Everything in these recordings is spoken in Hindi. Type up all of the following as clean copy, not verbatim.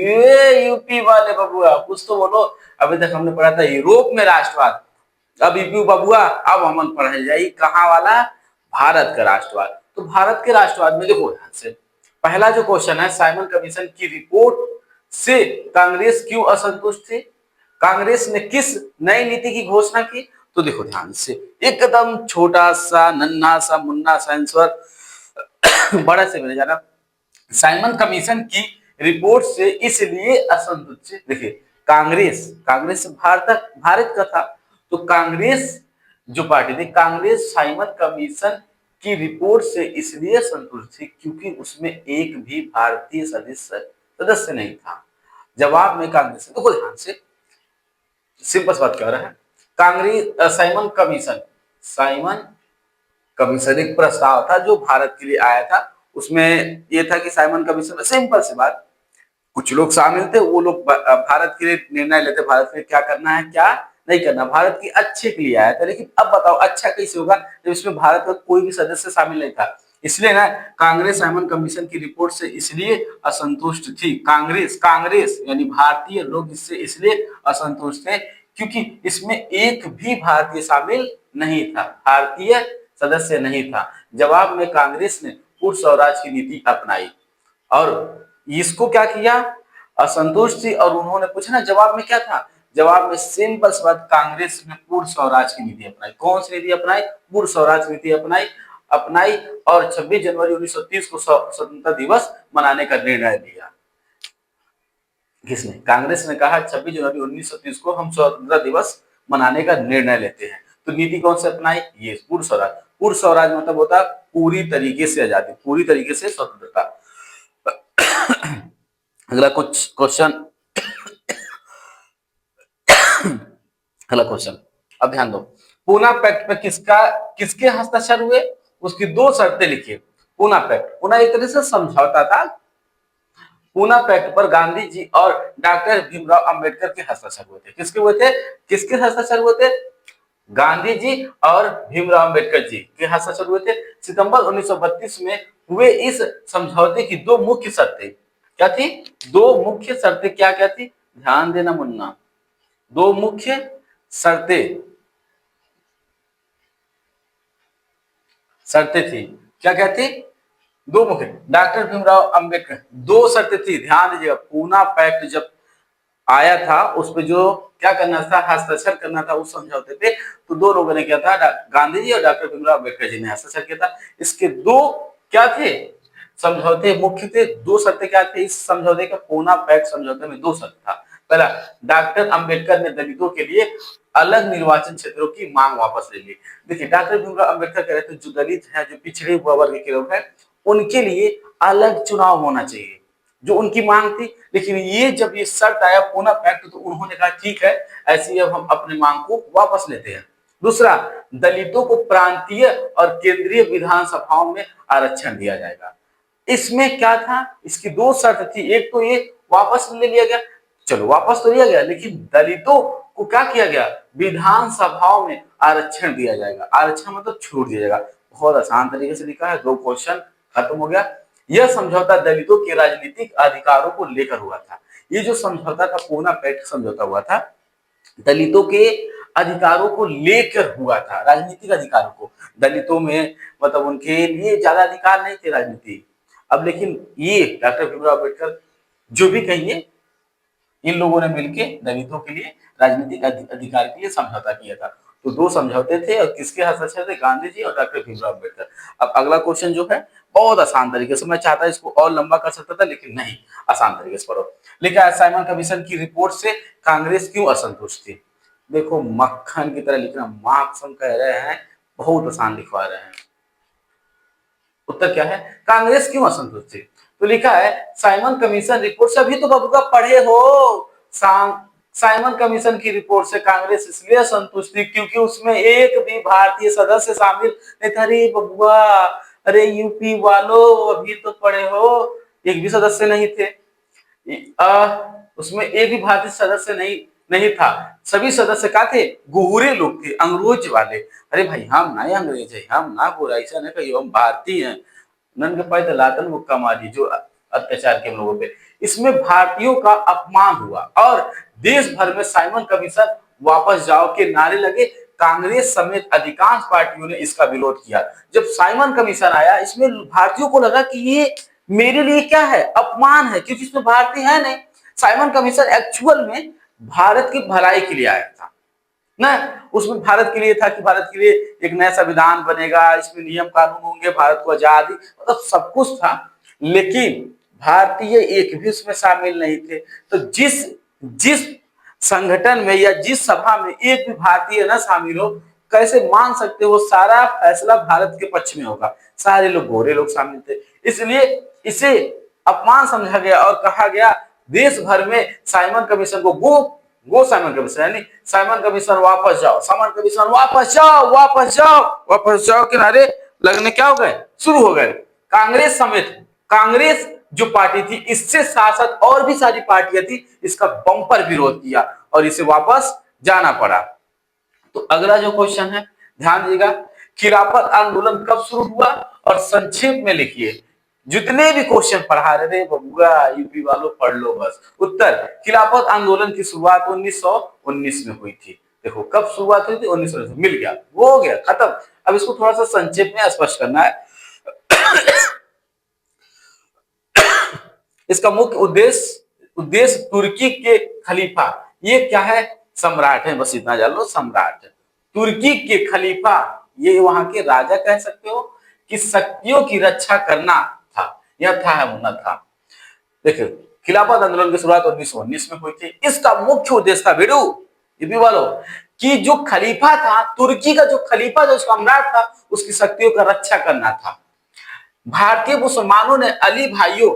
ये यूपी वाले बबुआ कुछ तो बोलो। अभी तक हमने पढ़ा था यूरोप में राष्ट्रवाद, अब यूपी बबुआ अब हम पढ़े जाई कहाँ वाला, भारत का राष्ट्रवाद। तो भारत के राष्ट्रवाद में देखो ध्यान से, पहला जो क्वेश्चन है, साइमन कमीशन की रिपोर्ट से कांग्रेस क्यों असंतुष्ट थी, कांग्रेस ने किस नई नीति की घोषणा की। तो देखो ध्यान से, एकदम छोटा सा नन्हा सा मुन्ना सा आंसर बड़ा से मिल जाना। साइमन कमीशन की रिपोर्ट से इसलिए असंतुष्ट, देखिए कांग्रेस, कांग्रेस भारत का था, तो कांग्रेस जो पार्टी थी, कांग्रेस साइमन कमीशन की रिपोर्ट से इसलिए संतुष्ट थी क्योंकि उसमें एक भी भारतीय सदस्य नहीं था। जवाब में कांग्रेस, देखो ध्यान से सिंपल बात कह रहा है, कांग्रेस साइमन कमीशन एक प्रस्ताव था जो भारत के लिए आया था। उसमें यह था कि साइमन कमीशन में सिंपल सी बात, कुछ लोग शामिल थे, वो लोग भारत के लिए निर्णय लेते, भारत में क्या करना है क्या नहीं करना, भारत के अच्छे के लिए आया था। लेकिन अब बताओ अच्छा कैसे होगा जब इसमें भारत का कोई भी सदस्य शामिल नहीं था। इसलिए ना कांग्रेस साइमन कमीशन की रिपोर्ट से इसलिए असंतुष्ट थी, कांग्रेस यानी भारतीय लोग इससे इसलिए असंतुष्ट थे क्योंकि इसमें एक भी भारतीय शामिल नहीं था, भारतीय सदस्य नहीं था। जवाब में कांग्रेस ने पूर्ण स्वराज की नीति अपनाई और इसको क्या किया, असंतुष्ट थी और उन्होंने पूछा ना जवाब में क्या था, जवाब में सिंपल सी बात, कांग्रेस ने पूर्ण स्वराज की नीति अपनाई। कौन सी नीति अपनाई, पूर्ण स्वराज नीति अपनाई और 26 जनवरी 1930 को स्वतंत्रता दिवस मनाने का निर्णय लिया। किसने, कांग्रेस ने कहा 26 जनवरी 1930 को हम स्वतंत्रता दिवस मनाने का निर्णय लेते हैं। तो नीति कौन से अपनाई, ये पूर्ण स्वराज। पूर्ण स्वराज मतलब होता है पूरी तरीके से आजादी, पूरी तरीके से स्वतंत्रता। अगला कुछ क्वेश्चन, अगला क्वेश्चन अब ध्यान दो, पूना पैक्ट पे किसके हस्ताक्षर हुए, उसकी दो शर्तें लिखिए। पूना पैक्ट, पूना एक तरह से समझौता था, पूना पैक्ट पर गांधी जी और डॉक्टर भीमराव अंबेडकर के हस्ताक्षर हुए थे। किसके हुए थे, किसके हस्ताक्षर हुए थे, गांधी जी और भीमराव अंबेडकर जी के हस्ताक्षर हुए थे। सितंबर 1932 में हुए इस समझौते की दो मुख्य शर्तें क्या थी, दो मुख्य शर्तें क्या क्या थी, ध्यान देना मुन्ना, दो मुख्य शर्तें थी, क्या क्या थी, दो मुख्य, डॉक्टर भीमराव अंबेडकर, दो शर्तें थी, ध्यान दीजिएगा। पूना पैक्ट जब आया था उस पे जो क्या करना था, हस्ताक्षर करना था उस समझौते पे, तो दो लोगों ने किया था, गांधी जी और डॉक्टर भीमराव अंबेडकर जी ने हस्ताक्षर किया था। इसके दो क्या थे, समझौते मुख्य थे, दो शर्तें क्या थे इस समझौते का, पूना पैक्ट समझौते में दो शर्त था। पहला, डॉक्टर अंबेडकर ने दलितों के लिए अलग निर्वाचन क्षेत्रों की मांग वापस ले ली। देखिए डॉक्टर भीमराव अंबेडकर कह रहे थे जो दलित है, जो पिछड़े हुए वर्ग के लोग हैं, उनके लिए अलग चुनाव होना चाहिए, जो उनकी मांग थी। लेकिन ये जब ये शर्त आया पूना पैक्ट, तो उन्होंने कहा ठीक है, ऐसी अब हम अपनी मांग को वापस लेते हैं। दूसरा, दलितों को प्रांतीय और केंद्रीय विधानसभाओं में आरक्षण दिया जाएगा। इसमें क्या था, इसकी दो शर्त थी, एक तो ये वापस ले लिया गया, चलो वापस तो लिया गया, लेकिन दलितों को क्या किया गया, विधानसभाओं में आरक्षण दिया जाएगा। आरक्षण मतलब छूट दिया जाएगा। बहुत आसान तरीके से लिखा है, दो क्वेश्चन खत्म हो गया। यह समझौता दलितों के राजनीतिक अधिकारों को लेकर हुआ था। ये जो समझौता था, पूना पैक्ट समझौता हुआ था, दलितों के अधिकारों को लेकर हुआ था, राजनीतिक अधिकारों को। दलितों में मतलब उनके लिए ज्यादा अधिकार नहीं थे राजनीति। अब लेकिन ये डॉक्टर भीमराव अम्बेडकर जो भी कहिए, इन लोगों ने मिलकर दलितों के लिए राजनीतिक अधिकार के लिए समझौता किया था। तो दो समझौते थे और किसके हस्ताक्षर थे, गांधी जी और डॉक्टर भीमराव अम्बेडकर। अब अगला क्वेश्चन जो है बहुत आसान तरीके से, मैं चाहता इसको और लंबा कर सकता था लेकिन नहीं, आसान तरीके से पढ़ो। लिखा है साइमन कमीशन की रिपोर्ट से कांग्रेस क्यों असंतुष्ट थी। देखो मक्खन की तरह लिखना, मार्क्स हम कह रहे हैं बहुत आसान लिखवा रहे हैं। उत्तर क्या है, कांग्रेस क्यों असंतुष्ट थी। तो लिखा है साइमन कमीशन रिपोर्ट से, अभी तो बबुआ पढ़े हो, साइमन कमीशन की रिपोर्ट से कांग्रेस इसलिए असंतुष्ट थी क्योंकि उसमें एक भी भारतीय सदस्य शामिल नहीं था। अरे बबुआ, अरे यूपी वालों अभी तो पढ़े हो, एक भी सदस्य नहीं थे, उसमें एक भी भारतीय सदस्य नहीं था। सभी सदस्य क्या थे, गुहुरे लोग थे, अंग्रेज वाले। अरे भाई हम ना अंग्रेज है, हम ना गोरा, ऐसा नहीं कहियो, हम भारतीय हैं। नन के पाई लातन मुक्का मारी, जो अत्याचार किए हम लोगों पे। इसमें भारतीयों का अपमान हुआ और देश भर में साइमन कमीशन वापस जाओ के नारे लगे। कांग्रेस समेत अधिकांश पार्टियों ने इसका विरोध किया। जब साइमन कमीशन आया, इसमें भारतीयों को लगा कि ये मेरे लिए क्या है, अपमान है, क्योंकि इसमें भारतीय है नहीं। साइमन कमीशन एक्चुअल में भारत की भलाई के लिए आया था ना, उसमें भारत के लिए था कि भारत के लिए एक नया संविधान बनेगा, इसमें नियम कानून होंगे, भारत को आजादी, मतलब सब कुछ था। लेकिन भारतीय एक भी उसमें शामिल नहीं थे। तो जिस जिस संगठन में या जिस सभा में एक भी भारतीय ना शामिल हो, कैसे मान सकते हो सारा फैसला भारत के पक्ष में होगा। सारे लोग गोरे लोग शामिल थे, इसलिए इसे अपमान समझा गया और कहा गया देश भर में साइमन कमीशन को गो साइमन कमीशन, यानी साइमन कमीशन वापस जाओ, साइमन कमीशन वापस जाओ, वापस जाओ, वापस जाओ के नारे लगने क्या हो गए, शुरू हो गए। कांग्रेस समेत, कांग्रेस जो पार्टी थी, इससे शासक और भी सारी पार्टियां थी, इसका बंपर विरोध किया और इसे वापस जाना पड़ा। तो अगला जो क्वेश्चन है, ध्यान दीजिएगा, खिलाफत आंदोलन कब शुरू हुआ और संक्षेप में लिखिए। जितने भी क्वेश्चन पढ़ा रहे थे बबुआ, यूपी वालों पढ़ लो बस। उत्तर, खिलाफत आंदोलन की शुरुआत 1919 में हुई थी। देखो कब शुरुआत हुई थी, 1919, मिल गया, वो हो गया, खत्म। अब इसको थोड़ा सा संक्षेप में स्पष्ट करना है। इसका मुख्य उद्देश्य उद्देश्य तुर्की के खलीफा, ये क्या है, सम्राट है, बस इतना जान लो, सम्राट। तुर्की के खलीफा, ये वहां के राजा कह सकते हो, कि शक्तियों की रक्षा करना था। यह था है मुन्ना था। देखिए, खिलाफत आंदोलन की शुरुआत 1919 में हुई थी। इसका मुख्य उद्देश्य था बेडू, ये भी वालों, कि जो खलीफा था, तुर्की का जो खलीफा, जो सम्राट था, उसकी शक्तियों का रक्षा करना था। भारतीय मुसलमानों ने अली भाइयों,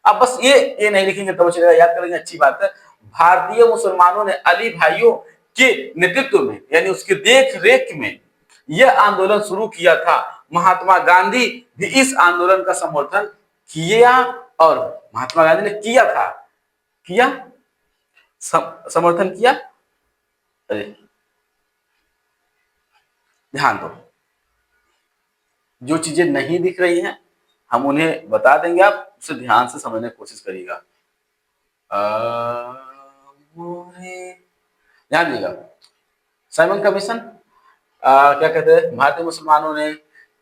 अब बस ये नहीं लिखेंगे तो चलेगा, याद करेंगे, अच्छी बात है। भारतीय मुसलमानों ने अली भाइयों के नेतृत्व में, यानी उसके देख रेख में यह आंदोलन शुरू किया था। महात्मा गांधी भी इस आंदोलन का समर्थन किया, और महात्मा गांधी ने किया था, किया, समर्थन किया। अरे ध्यान दो, जो चीजें नहीं दिख रही हैं हम उन्हें बता देंगे, आप उसे ध्यान से समझने की कोशिश करिएगा। ध्यान दीजिएगा, साइमन कमीशन क्या कहते हैं, भारतीय मुसलमानों ने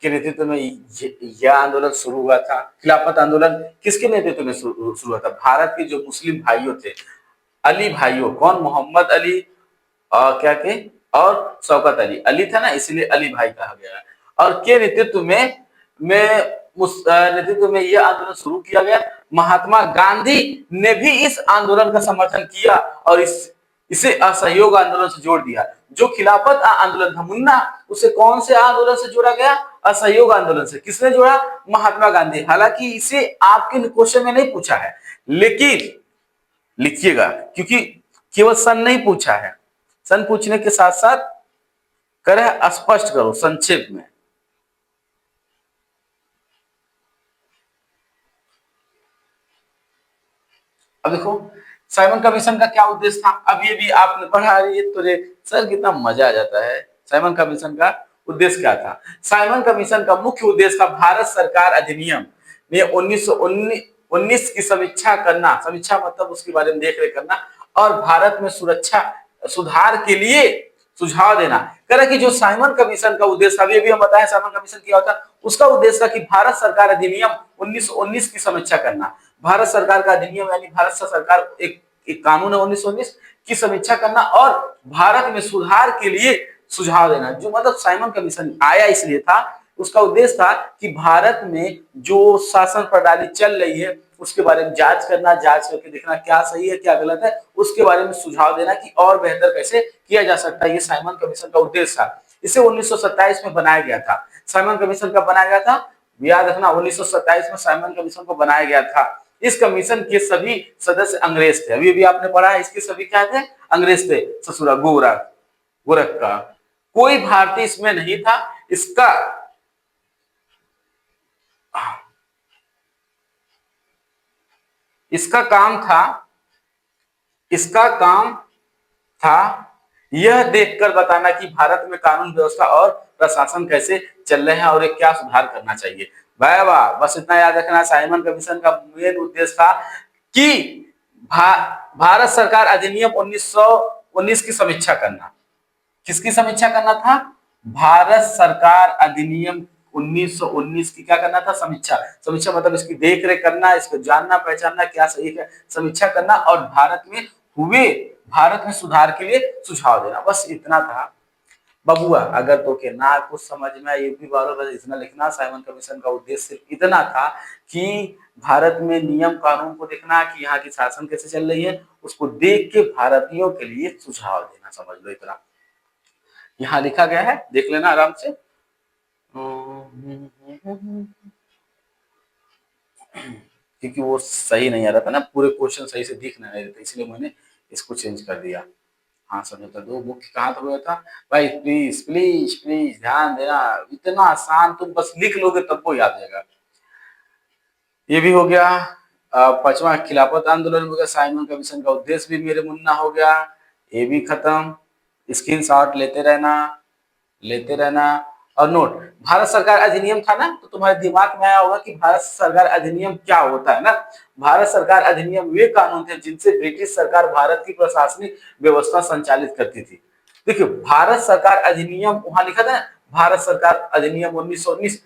के नेतृत्व में यह आंदोलन शुरू हुआ था। खिलाफत आंदोलन किसके नेतृत्व में शुरू हुआ था, भारत के जो मुस्लिम भाइयों थे, अली भाइयों, कौन, मोहम्मद अली क्या के, और शौकत अली, अली था ना, इसलिए अली भाई कहा गया, और के नेतृत्व में यह आंदोलन शुरू किया गया। महात्मा गांधी ने भी इस आंदोलन का समर्थन किया और इसे असहयोग आंदोलन से जोड़ दिया। जो खिलाफत आंदोलन था मुन्ना, उसे कौन से आंदोलन से जोड़ा गया, असहयोग आंदोलन से। किसने जोड़ा, महात्मा गांधी। हालांकि इसे आपके क्वेश्चन में नहीं पूछा है, लेकिन लिखिएगा, क्योंकि केवल सन नहीं पूछा है, सन पूछने के साथ साथ करे स्पष्ट करो संक्षेप में। अब देखो, साइमन कमीशन का क्या उद्देश्य था, अब ये भी आपने पढ़ा, ये तो सर कितना मजा आ जाता है। साइमन कमीशन का उद्देश्य क्या था, साइमन कमीशन का मुख्य उद्देश्य था भारत सरकार अधिनियम में 1919 की समीक्षा करना, समीक्षा मतलब उसके बारे में देख रेख करना, और भारत में सुरक्षा सुधार के लिए सुझाव देना। कह रहा कि जो साइमन कमीशन का उद्देश्य, अभी भी हम बताएं साइमन कमीशन क्या होता, उसका उद्देश्य था कि भारत सरकार अधिनियम 1919 की समीक्षा करना। भारत सरकार का अधिनियम यानी भारत सरकार एक कानून है 1919 की समीक्षा करना और भारत में सुधार के लिए सुझाव देना। जो मतलब साइमन कमीशन आया इसलिए था, उसका उद्देश्य था कि भारत में जो शासन प्रणाली चल रही है उसके बारे में जांच करना, जांच करके देखना क्या सही है क्या गलत है, उसके बारे में सुझाव देना कि और बेहतर कैसे किया जा सकता है। ये साइमन कमीशन का उद्देश्य था। इसे 1927 में बनाया गया था। साइमन कमीशन कब बनाया गया था, याद रखना, 1927 में साइमन कमीशन को बनाया गया था। इस कमीशन के सभी सदस्य अंग्रेज थे। अभी भी आपने पढ़ा है, इसके सभी क्या थे, अंग्रेज थे। ससुरा गोरख का कोई भारतीय इसमें नहीं था। इसका काम था यह देखकर बताना कि भारत में कानून व्यवस्था और प्रशासन कैसे चल रहे हैं और क्या सुधार करना चाहिए। वाह वाह, बस इतना याद रखना, साइमन कमीशन का मेन उद्देश्य था कि भारत सरकार अधिनियम 1919 की समीक्षा करना। किसकी समीक्षा करना था? भारत सरकार अधिनियम 1919 की क्या करना था? समीक्षा। समीक्षा मतलब इसकी देख रेख करना, इसको जानना पहचानना, क्या सही है, समीक्षा करना, और भारत में सुधार के लिए सुझाव देना, बस इतना था। बबुआ अगर तो के ना कुछ समझ में आए यूपी वालों, बस इतना लिखना, साइमन कमीशन का उद्देश्य सिर्फ इतना था कि भारत में नियम कानून को देखना कि यहाँ की शासन कैसे चल रही है, उसको देख के भारतीयों के लिए सुझाव देना, समझ लो इतना यहाँ लिखा गया है, देख लेना आराम से। क्योंकि वो सही नहीं आ रहा था ना, पूरे क्वेश्चन सही से दिख नहीं रहे थे, इसलिए मैंने इसको चेंज कर दिया। हाँ समझौता दो मुख्य कहाँ तक हुआ था भाई? प्लीज प्लीज प्लीज ध्यान देना, इतना आसान, तुम बस लिख लोगे तब वो याद आएगा। ये भी हो गया। पांचवा खिलाफत आंदोलन हो गया, साइमन कमीशन का उद्देश्य भी मेरे मुन्ना हो गया, ये भी खत्म। स्क्रीनशॉट लेते रहना। और नोट, भारत सरकार अधिनियम था ना, तो तुम्हारे दिमाग में आया होगा कि भारत सरकार अधिनियम क्या होता है ना। भारत सरकार अधिनियम वे कानून थे जिनसे ब्रिटिश सरकार भारत की प्रशासनिक व्यवस्था संचालित करती थी। देखिए भारत सरकार अधिनियम वहां लिखा था ना, भारत सरकार अधिनियम 1919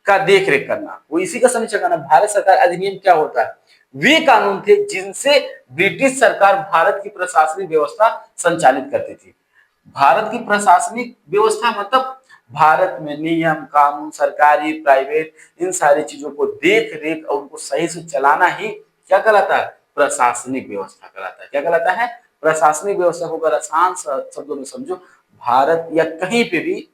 का देख रेख करना, वो इसी का समीक्षा करना। भारत सरकार अधिनियम क्या होता है? वे कानून थे जिनसे ब्रिटिश सरकार भारत की प्रशासनिक व्यवस्था संचालित करती थी। भारत की प्रशासनिक व्यवस्था मतलब भारत में नियम कानून, सरकारी प्राइवेट, इन सारी चीजों को देख रेख और उनको सही से चलाना ही क्या कहलाता है? प्रशासनिक व्यवस्था कहलाता है। क्या कहलाता है? प्रशासनिक व्यवस्था को अगर आसान शब्दों में समझो, भारत या कहीं पे भी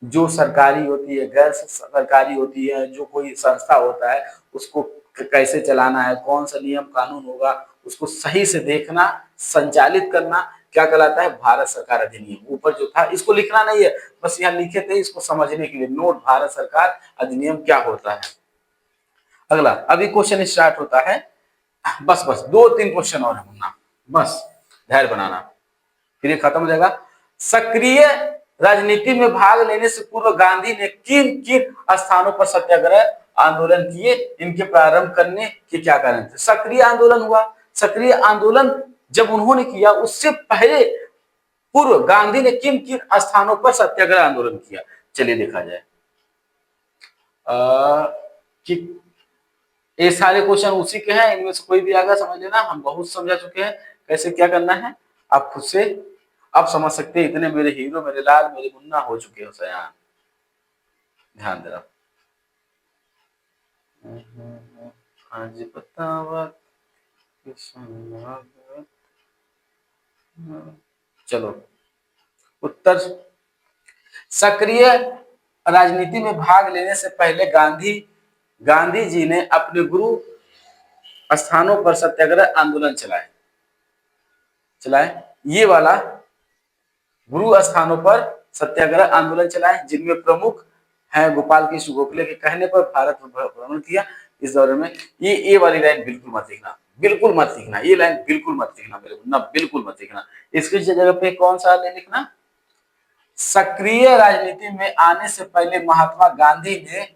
जो सरकारी होती है, गैर सरकारी होती है, जो कोई संस्था होता है, उसको कैसे चलाना है, कौन सा नियम कानून होगा, उसको सही से देखना, संचालित करना, क्या कहलाता है? भारत सरकार अधिनियम। ऊपर जो था इसको लिखना नहीं है, बस यहाँ लिखे थे इसको समझने के लिए, नोट भारत सरकार अधिनियम क्या होता है। अगला अभी क्वेश्चन स्टार्ट होता है, बस बस 2-3 क्वेश्चन और है मुन्ना, बस धैर्य बनाना, फिर ये खत्म हो जाएगा। सक्रिय राजनीति में भाग लेने से पूर्व गांधी ने किन किन स्थानों पर सत्याग्रह आंदोलन किए? इनके प्रारंभ करने के क्या कारण थे? सक्रिय आंदोलन हुआ, सक्रिय आंदोलन जब उन्होंने किया उससे पहले पूर्व गांधी ने किन किन स्थानों पर सत्याग्रह आंदोलन किया? चलिए देखा जाए। कि ये सारे क्वेश्चन उसी के हैं, इनमें से कोई भी आएगा समझ लेना, हम बहुत समझा चुके हैं कैसे क्या करना है, आप खुद से आप समझ सकते हैं। इतने मेरे हीरो, मेरे लाल, मेरे मुन्ना हो चुके हो सयान, ध्यान दे रहा। आज बतावा चलो उत्तर, सक्रिय राजनीति में भाग लेने से पहले गांधी जी ने अपने गुरु स्थानों पर सत्याग्रह आंदोलन चलाए, ये वाला गुरु स्थानों पर सत्याग्रह आंदोलन चलाए, जिनमें प्रमुख है गोपाल कृष्ण गोखले के कहने पर भारत भ्रमण किया इस दौरे में। ये वाली लाइन बिल्कुल मत लिखना, बिल्कुल मत लिखना, ये लाइन बिल्कुल मत लिखना मेरे मुन्ना, बिल्कुल मत लिखना। इसकी जगह पे कौन सा लाइन लिखना? सक्रिय राजनीति में आने से पहले महात्मा गांधी ने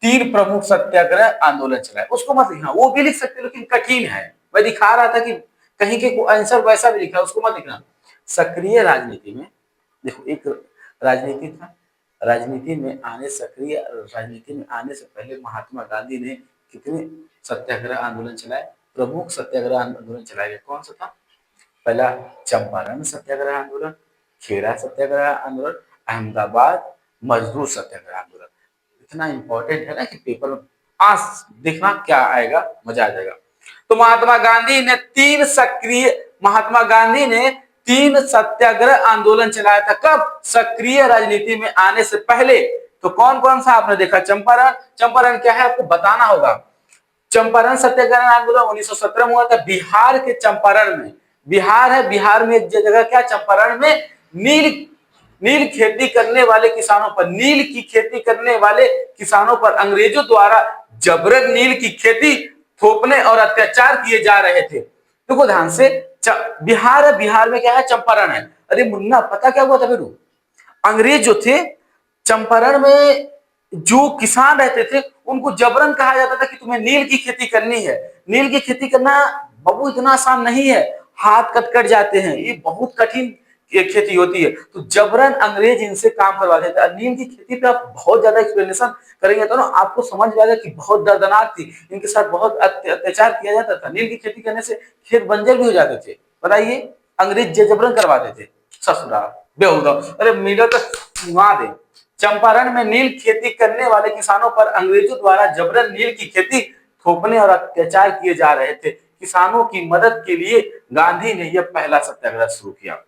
3 प्रमुख सत्याग्रह आंदोलन चलाए, उसको मत लिखना। वो भी लिख सकते लेकिन कठिन है, मैं दिखा रहा था कि कहीं के आंसर वैसा भी लिखा है, उसको मत लिखना। सक्रिय राजनीति में देखो, एक राजनीति था, सक्रिय राजनीति में आने से पहले महात्मा गांधी ने कितने सत्याग्रह आंदोलन चलाए? प्रमुख सत्याग्रह आंदोलन चलाए गए, कौन सा था? पहला चंपारण सत्याग्रह आंदोलन, खेड़ा सत्याग्रह आंदोलन, अहमदाबाद मजदूर सत्याग्रह आंदोलन। इतना इंपॉर्टेंट है ना कि पेपर में आज देखना क्या आएगा, मजा आ जाएगा। तो महात्मा गांधी ने 3 सत्याग्रह आंदोलन चलाया था, कब? सक्रिय राजनीति में आने से पहले। तो कौन कौन सा आपने देखा? चंपारण क्या है आपको बताना होगा। चंपारण सत्याग्रह आंदोलन 1917 में हुआ था, बिहार के चंपारण में। बिहार है, बिहार में एक जगह क्या? चंपारण में। नील खेती करने वाले किसानों पर, नील की खेती करने वाले किसानों पर अंग्रेजों द्वारा जबरन नील की खेती थोपने और अत्याचार किए जा रहे थे। देखो ध्यान से, बिहार है, बिहार में क्या है? चंपारण है। अरे मुन्ना पता क्या हुआ था फिर? अंग्रेज जो थे चंपारण में जो किसान रहते थे उनको जबरन कहा जाता था कि तुम्हें नील की खेती करनी है। नील की खेती करना बाबू इतना आसान नहीं है, हाथ कट जाते हैं, ये बहुत कठिन खेती होती है। तो जबरन अंग्रेज इनसे काम करवाते थे। नील की खेती पे आप बहुत ज्यादा एक्सप्लेनेशन करेंगे तो ना आपको समझ में आएगा कि बहुत दर्दनाक थी, इनके साथ बहुत अत्याचार किया जाता था। नील की खेती करने से खेत बंजर भी हो जाते थे, बताइए, अंग्रेज जबरन करवाते थे। ससुरा बेहुदा, अरे मिला तो सुना दे। चंपारण में नील खेती करने वाले किसानों पर अंग्रेजों द्वारा जबरन नील की खेती थोपने और अत्याचार किए जा रहे थे। किसानों की मदद के लिए गांधी ने यह पहला सत्याग्रह शुरू किया।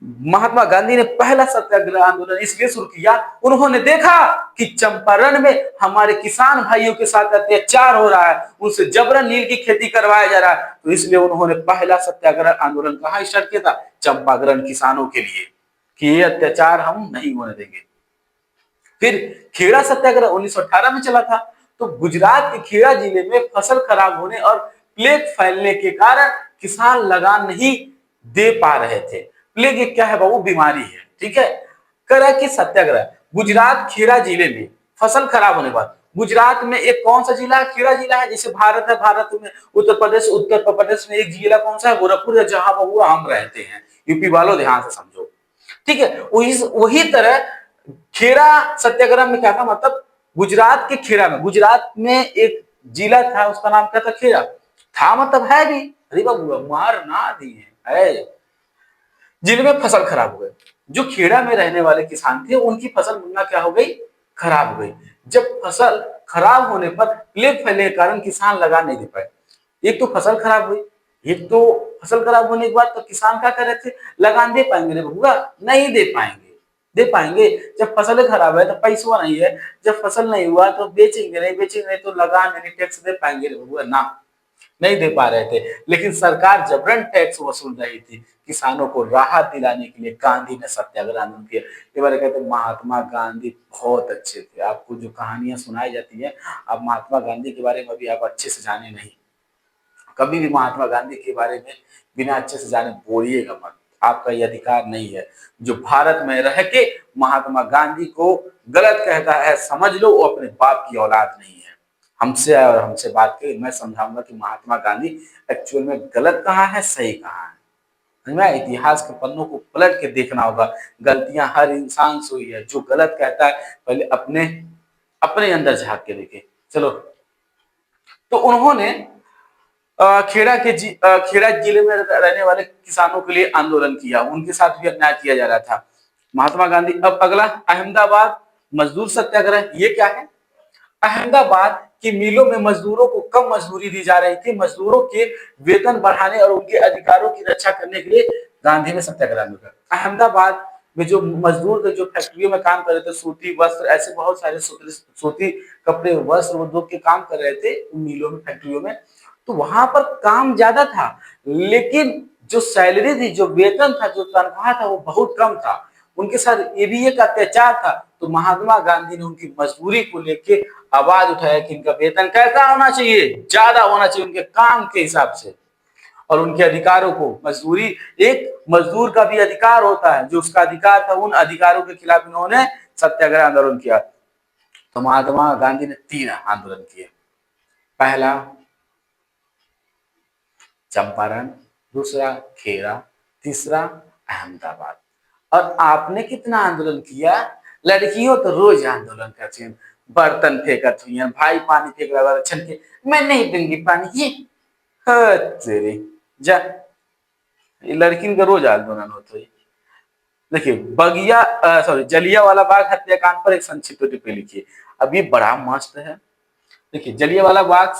महात्मा गांधी ने पहला सत्याग्रह आंदोलन इसलिए शुरू किया, उन्होंने देखा कि चंपारण में हमारे किसान भाइयों के साथ अत्याचार हो रहा है, उनसे जबरन नील की खेती करवाया जा रहा है। तो इसलिए उन्होंने पहला सत्याग्रह आंदोलन कहां स्टार्ट किया था? चंपारण किसानों के लिए, कि ये अत्याचार हम नहीं होने देंगे। फिर खेड़ा सत्याग्रह 1918 में चला था। तो गुजरात के खेड़ा जिले में फसल खराब होने और प्लेग फैलने के कारण किसान लगान नहीं दे पा रहे थे। प्लेग एक क्या है बाबू? बीमारी है, ठीक है। करा कि सत्याग्रह गुजरात खेड़ा जिले में फसल खराब होने के बाद, गुजरात में एक कौन सा जिला है? खेड़ा जिला है। जैसे भारत है, भारत में उत्तर प्रदेश में एक जिला कौन सा है? गोरखपुर है, जहां बाबू हम रहते हैं। यूपी वालों ध्यान से समझो, ठीक है। वही तरह खेड़ा सत्याग्रह में क्या था? मतलब गुजरात के खेड़ा में, गुजरात में एक जिला था, उसका नाम क्या था? खेड़ा था, मतलब है भी। अरे बाबू मार ना दिए है, जिनमें फसल खराब हो गई। जो खेड़ा में रहने वाले किसान थे उनकी फसल मुन्ना क्या हो गई? खराब हो गई। जब फसल खराब होने पर प्लेग फैलने के कारण किसान लगा नहीं दे पाए। एक तो फसल खराब हुई, एक तो फसल खराब होने के बाद तो किसान क्या कर रहे थे? लगान दे पाएंगे रे बबुआ? नहीं दे पाएंगे। दे पाएंगे जब फसल खराब है तो पैसा नहीं है, जब फसल नहीं हुआ तो बेचेंगे नहीं तो लगान यानी टैक्स दे पाएंगे रे बबुआ? ना, नहीं दे पा रहे थे। लेकिन सरकार जबरन टैक्स वसूल रही थी। किसानों को राहत दिलाने के लिए गांधी ने सत्याग्रह आंदोलन किया। ये बारे कहते हैं महात्मा गांधी बहुत अच्छे थे। आपको जो कहानियां सुनाई जाती है, आप महात्मा गांधी के बारे में भी आप अच्छे से जाने नहीं। कभी भी महात्मा गांधी के बारे में बिना अच्छे से जाने बोलिएगा मत, आपका ये अधिकार नहीं है। जो भारत में रह के महात्मा गांधी को गलत कहता है, समझ लो वो अपने बाप की औलाद नहीं है। हमसे आए और हमसे बात करी, मैं समझाऊंगा कि महात्मा गांधी एक्चुअल में गलत कहाँ है, सही कहाँ है। हमें इतिहास के पन्नों को पलट के देखना होगा। गलतियां हर इंसान से हुई है। जो गलत कहता है पहले अपने अपने अंदर झांक के देखे। चलो, तो उन्होंने खेड़ा जिले में रहने वाले किसानों के लिए आंदोलन किया। उनके साथ भी अन्याय किया जा रहा था। महात्मा गांधी। अब अगला अहमदाबाद मजदूर सत्याग्रह, ये क्या है? अहमदाबाद की मिलों में मजदूरों को कम मजदूरी दी जा रही थी। मजदूरों के वेतन बढ़ाने और उनके अधिकारों की रक्षा करने के लिए गांधी ने सत्याग्रह किया। अहमदाबाद में जो मजदूर थे, जो फैक्ट्रियों में काम कर रहे थे, सूती वस्त्र, ऐसे बहुत सारे सूती कपड़े वस्त्र उद्योग के काम कर रहे थे मिलों में, फैक्ट्रियों में, तो वहां पर काम ज्यादा था, लेकिन जो सैलरी थी, जो वेतन था, जो तनख्वाह था, वो बहुत कम था। उनके साथ ये भी एक अत्याचार था। तो महात्मा गांधी ने उनकी मजदूरी को लेके आवाज उठाया कि इनका वेतन कैसा होना चाहिए? ज्यादा होना चाहिए उनके काम के हिसाब से, और उनके अधिकारों को, मजदूरी, एक मजदूर का भी अधिकार होता है, जो उसका अधिकार था, उन अधिकारों के खिलाफ इन्होंने सत्याग्रह आंदोलन किया। तो महात्मा गांधी ने 3 आंदोलन किए। पहला चंपारण, दूसरा खेड़ा, तीसरा अहमदाबाद। और आपने कितना आंदोलन किया? लड़कियों तो रोज आंदोलन करती हैं, बर्तन फेंकत हुई हैं, भाई पानी फेंक रहा है छन के, मैं नहीं दूंगी पानी, ये तेरे जा। ये लड़किन का रोज आंदोलन होता है। देखिए बगिया सॉरी जलियांवाला बाग हत्याकांड पर एक संक्षिप्त टिप्पणी लिखिए। अब ये बड़ा मस्त है। देखिए जलियांवाला बाग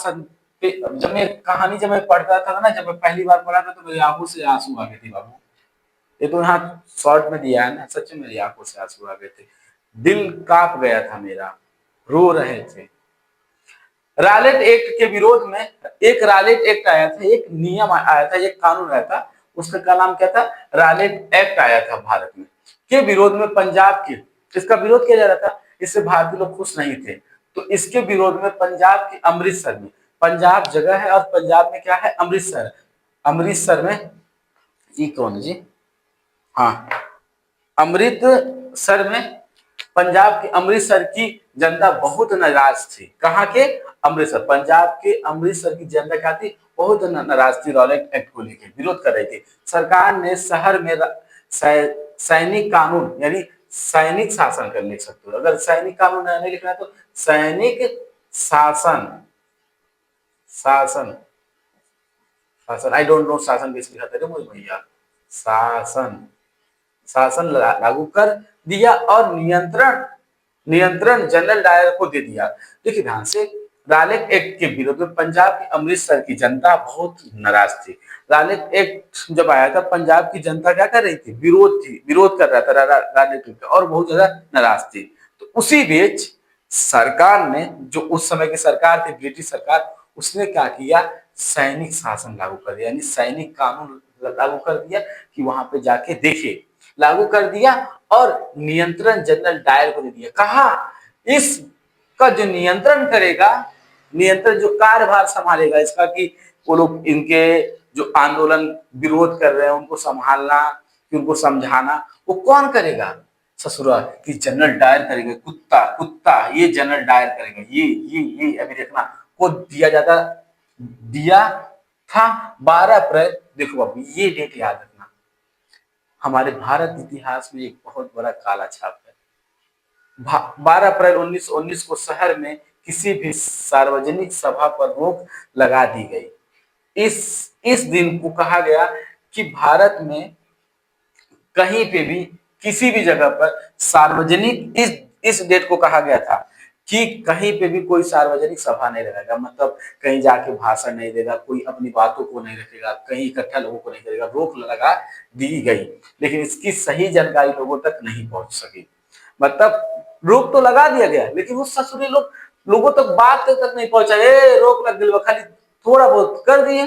जब मैं पढ़ता था ना, जब मैं पहली बार पढ़ा था तो मेरी आंखों से आंसू आ गए थे बाबू। ये तो यहाँ शॉर्ट में दिया है ना, सच में मेरी आंखों से आंसू आ गए थे। दिल कांप गया था मेरा, रो रहे थे। रालेट एक्ट के विरोध में एक रालेट एक्ट आया था, एक नियम आया था, एक कानून आया था, उसका नाम क्या था? रालेट एक्ट आया था भारत में, के विरोध में पंजाब के, इसका विरोध किया जा रहा था। इससे भारतीय लोग खुश नहीं थे। तो इसके विरोध में पंजाब के अमृतसर में, पंजाब जगह है और पंजाब में क्या है? अमृतसर। अमृतसर में, ये कौन है जी? हाँ, अमृतसर में पंजाब के अमृतसर की जनता बहुत नाराज थी। कहाँ के? अमृतसर। पंजाब के अमृतसर की जनता क्या थी? बहुत नाराज थी, रॉलेट एक्ट को लेकर विरोध कर रही थी। सरकार ने शहर में सैनिक कानून यानी सैनिक शासन कर लिख सकते हो, अगर सैनिक कानून नहीं लिखना है तो सैनिक शासन, शासन, शासन, आई डोंट नो शासन कैसे लिखा था मुझे भैया, शासन, शासन लागू कर दिया और नियंत्रण, नियंत्रण जनरल डायर को दे दिया। देखिए ध्यान से, रालेट एक्ट के विरोध में पंजाब की अमृतसर की जनता बहुत नाराज थी। रालेट एक्ट जब आया था, पंजाब की जनता क्या कर रही थी? विरोध थी, विरोध कर रहा था रालेट एक्ट और बहुत ज्यादा नाराज थी। तो उसी बीच सरकार ने, जो उस समय की सरकार थी ब्रिटिश सरकार, उसने क्या किया? सैनिक शासन लागू कर दिया, यानी सैनिक कानून लागू कर दिया कि वहां पे जाके देखे, लागू कर दिया और नियंत्रण जनरल डायर को दे दिया। कहा? इसका जो नियंत्रण करेगा, नियंत्रण जो कार्यभार संभालेगा इसका, कि वो लोग इनके जो आंदोलन विरोध कर रहे हैं उनको संभालना, कि उनको समझाना, वो कौन करेगा? ससुरा कि जनरल डायर करेगा। कुत्ता, कुत्ता, ये जनरल डायर करेगा, ये अभी देखना को दिया जाता, दिया था 12 अप्रैल। देखो बाबू, ये डेट याद रखना, हमारे भारत इतिहास में एक बहुत बड़ा काला छाप है। 12 अप्रैल 1919 को शहर में किसी भी सार्वजनिक सभा पर रोक लगा दी गई। इस दिन को कहा गया कि भारत में कहीं पे भी, किसी भी जगह पर सार्वजनिक, इस डेट को कहा गया था कि कहीं पे भी कोई सार्वजनिक सभा नहीं लगाएगा, मतलब कहीं जाके भाषण नहीं देगा, कोई अपनी बातों को नहीं रखेगा, कहीं इकट्ठा लोगों को नहीं करेगा, रोक लगा दी गई। लेकिन इसकी सही जानकारी लोगों तक नहीं पहुंच सकी, मतलब रोक तो लगा दिया गया लेकिन वो ससुरी लोगों तक बात तक नहीं पहुंचा। रोक लग गई, खाली थोड़ा बहुत कर दिए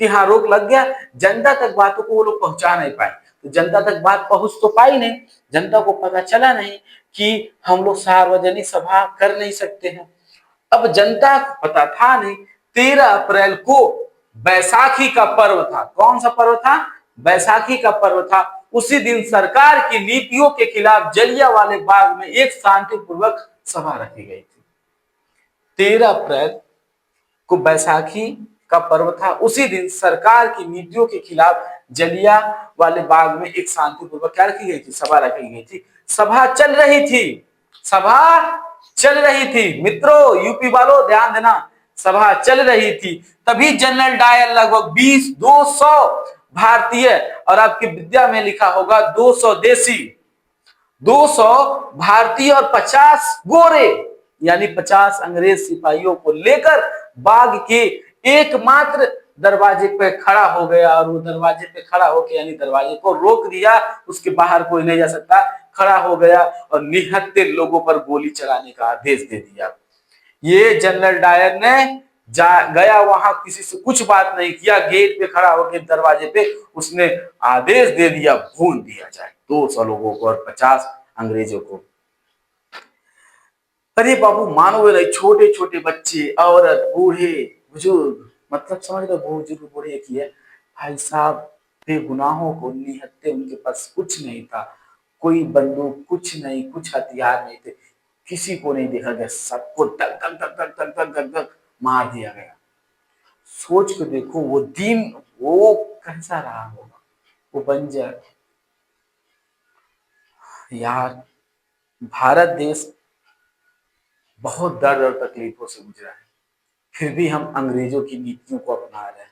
कि हाँ रोक लग गया, जनता तक बातों को वो लोग पहुंचा नहीं पाए। तो जनता तक बात पहुंच तो पाई नहीं, जनता को पता चला नहीं कि हम लोग सार्वजनिक सभा कर नहीं सकते हैं। अब जनता को पता था नहीं। 13 अप्रैल को बैसाखी का पर्व था। कौन सा पर्व था? बैसाखी का पर्व था। उसी दिन सरकार की नीतियों के खिलाफ जलियांवाले बाग में एक शांतिपूर्वक सभा रखी गई थी। 13 अप्रैल को बैसाखी का पर्व था, उसी दिन सरकार की नीतियों के खिलाफ जलियांवाले बाग में एक शांतिपूर्वक क्या रखी गई थी? सभा रखी गई थी। सभा चल रही थी, सभा चल रही थी मित्रों, यूपी वालों ध्यान देना, सभा चल रही थी। तभी जनरल डायर लगभग 200 भारतीय, और आपकी विद्या में लिखा होगा 200 देसी, 200 भारतीय और 50 गोरे, यानी 50 अंग्रेज सिपाहियों को लेकर बाग के एकमात्र दरवाजे पे खड़ा हो गया। और वो दरवाजे पे खड़ा होकर, यानी दरवाजे को रोक दिया, उसके बाहर कोई नहीं जा सकता, खड़ा हो गया और निहत्थे लोगों पर गोली चलाने का आदेश दे दिया। ये जनरल डायर ने गया वहां, किसी से कुछ बात नहीं किया, गेट पे खड़ा होकर दरवाजे पे उसने आदेश दे दिया, भून दिया जाए 200 लोगों को और 50 अंग्रेजों को। अरे बाबू मानोगे नहीं, छोटे छोटे बच्चे, औरत, बूढ़े, बुजुर्ग, मतलब समझ लो बुजुर्ग बूढ़े की है भाई साहब, बेगुनाहों को निहत्थे, उनके पास कुछ नहीं था, कोई बंदूक कुछ नहीं, कुछ हथियार नहीं थे, किसी को नहीं देखा गया, सबको धक धक धक धक धक धक धक धक मार दिया गया। सोच के देखो वो दिन, वो कैसा रहा होगा, वो बंजर। यार भारत देश बहुत दर्द और तकलीफों से गुजरा है, फिर भी हम अंग्रेजों की नीतियों को अपना रहे हैं,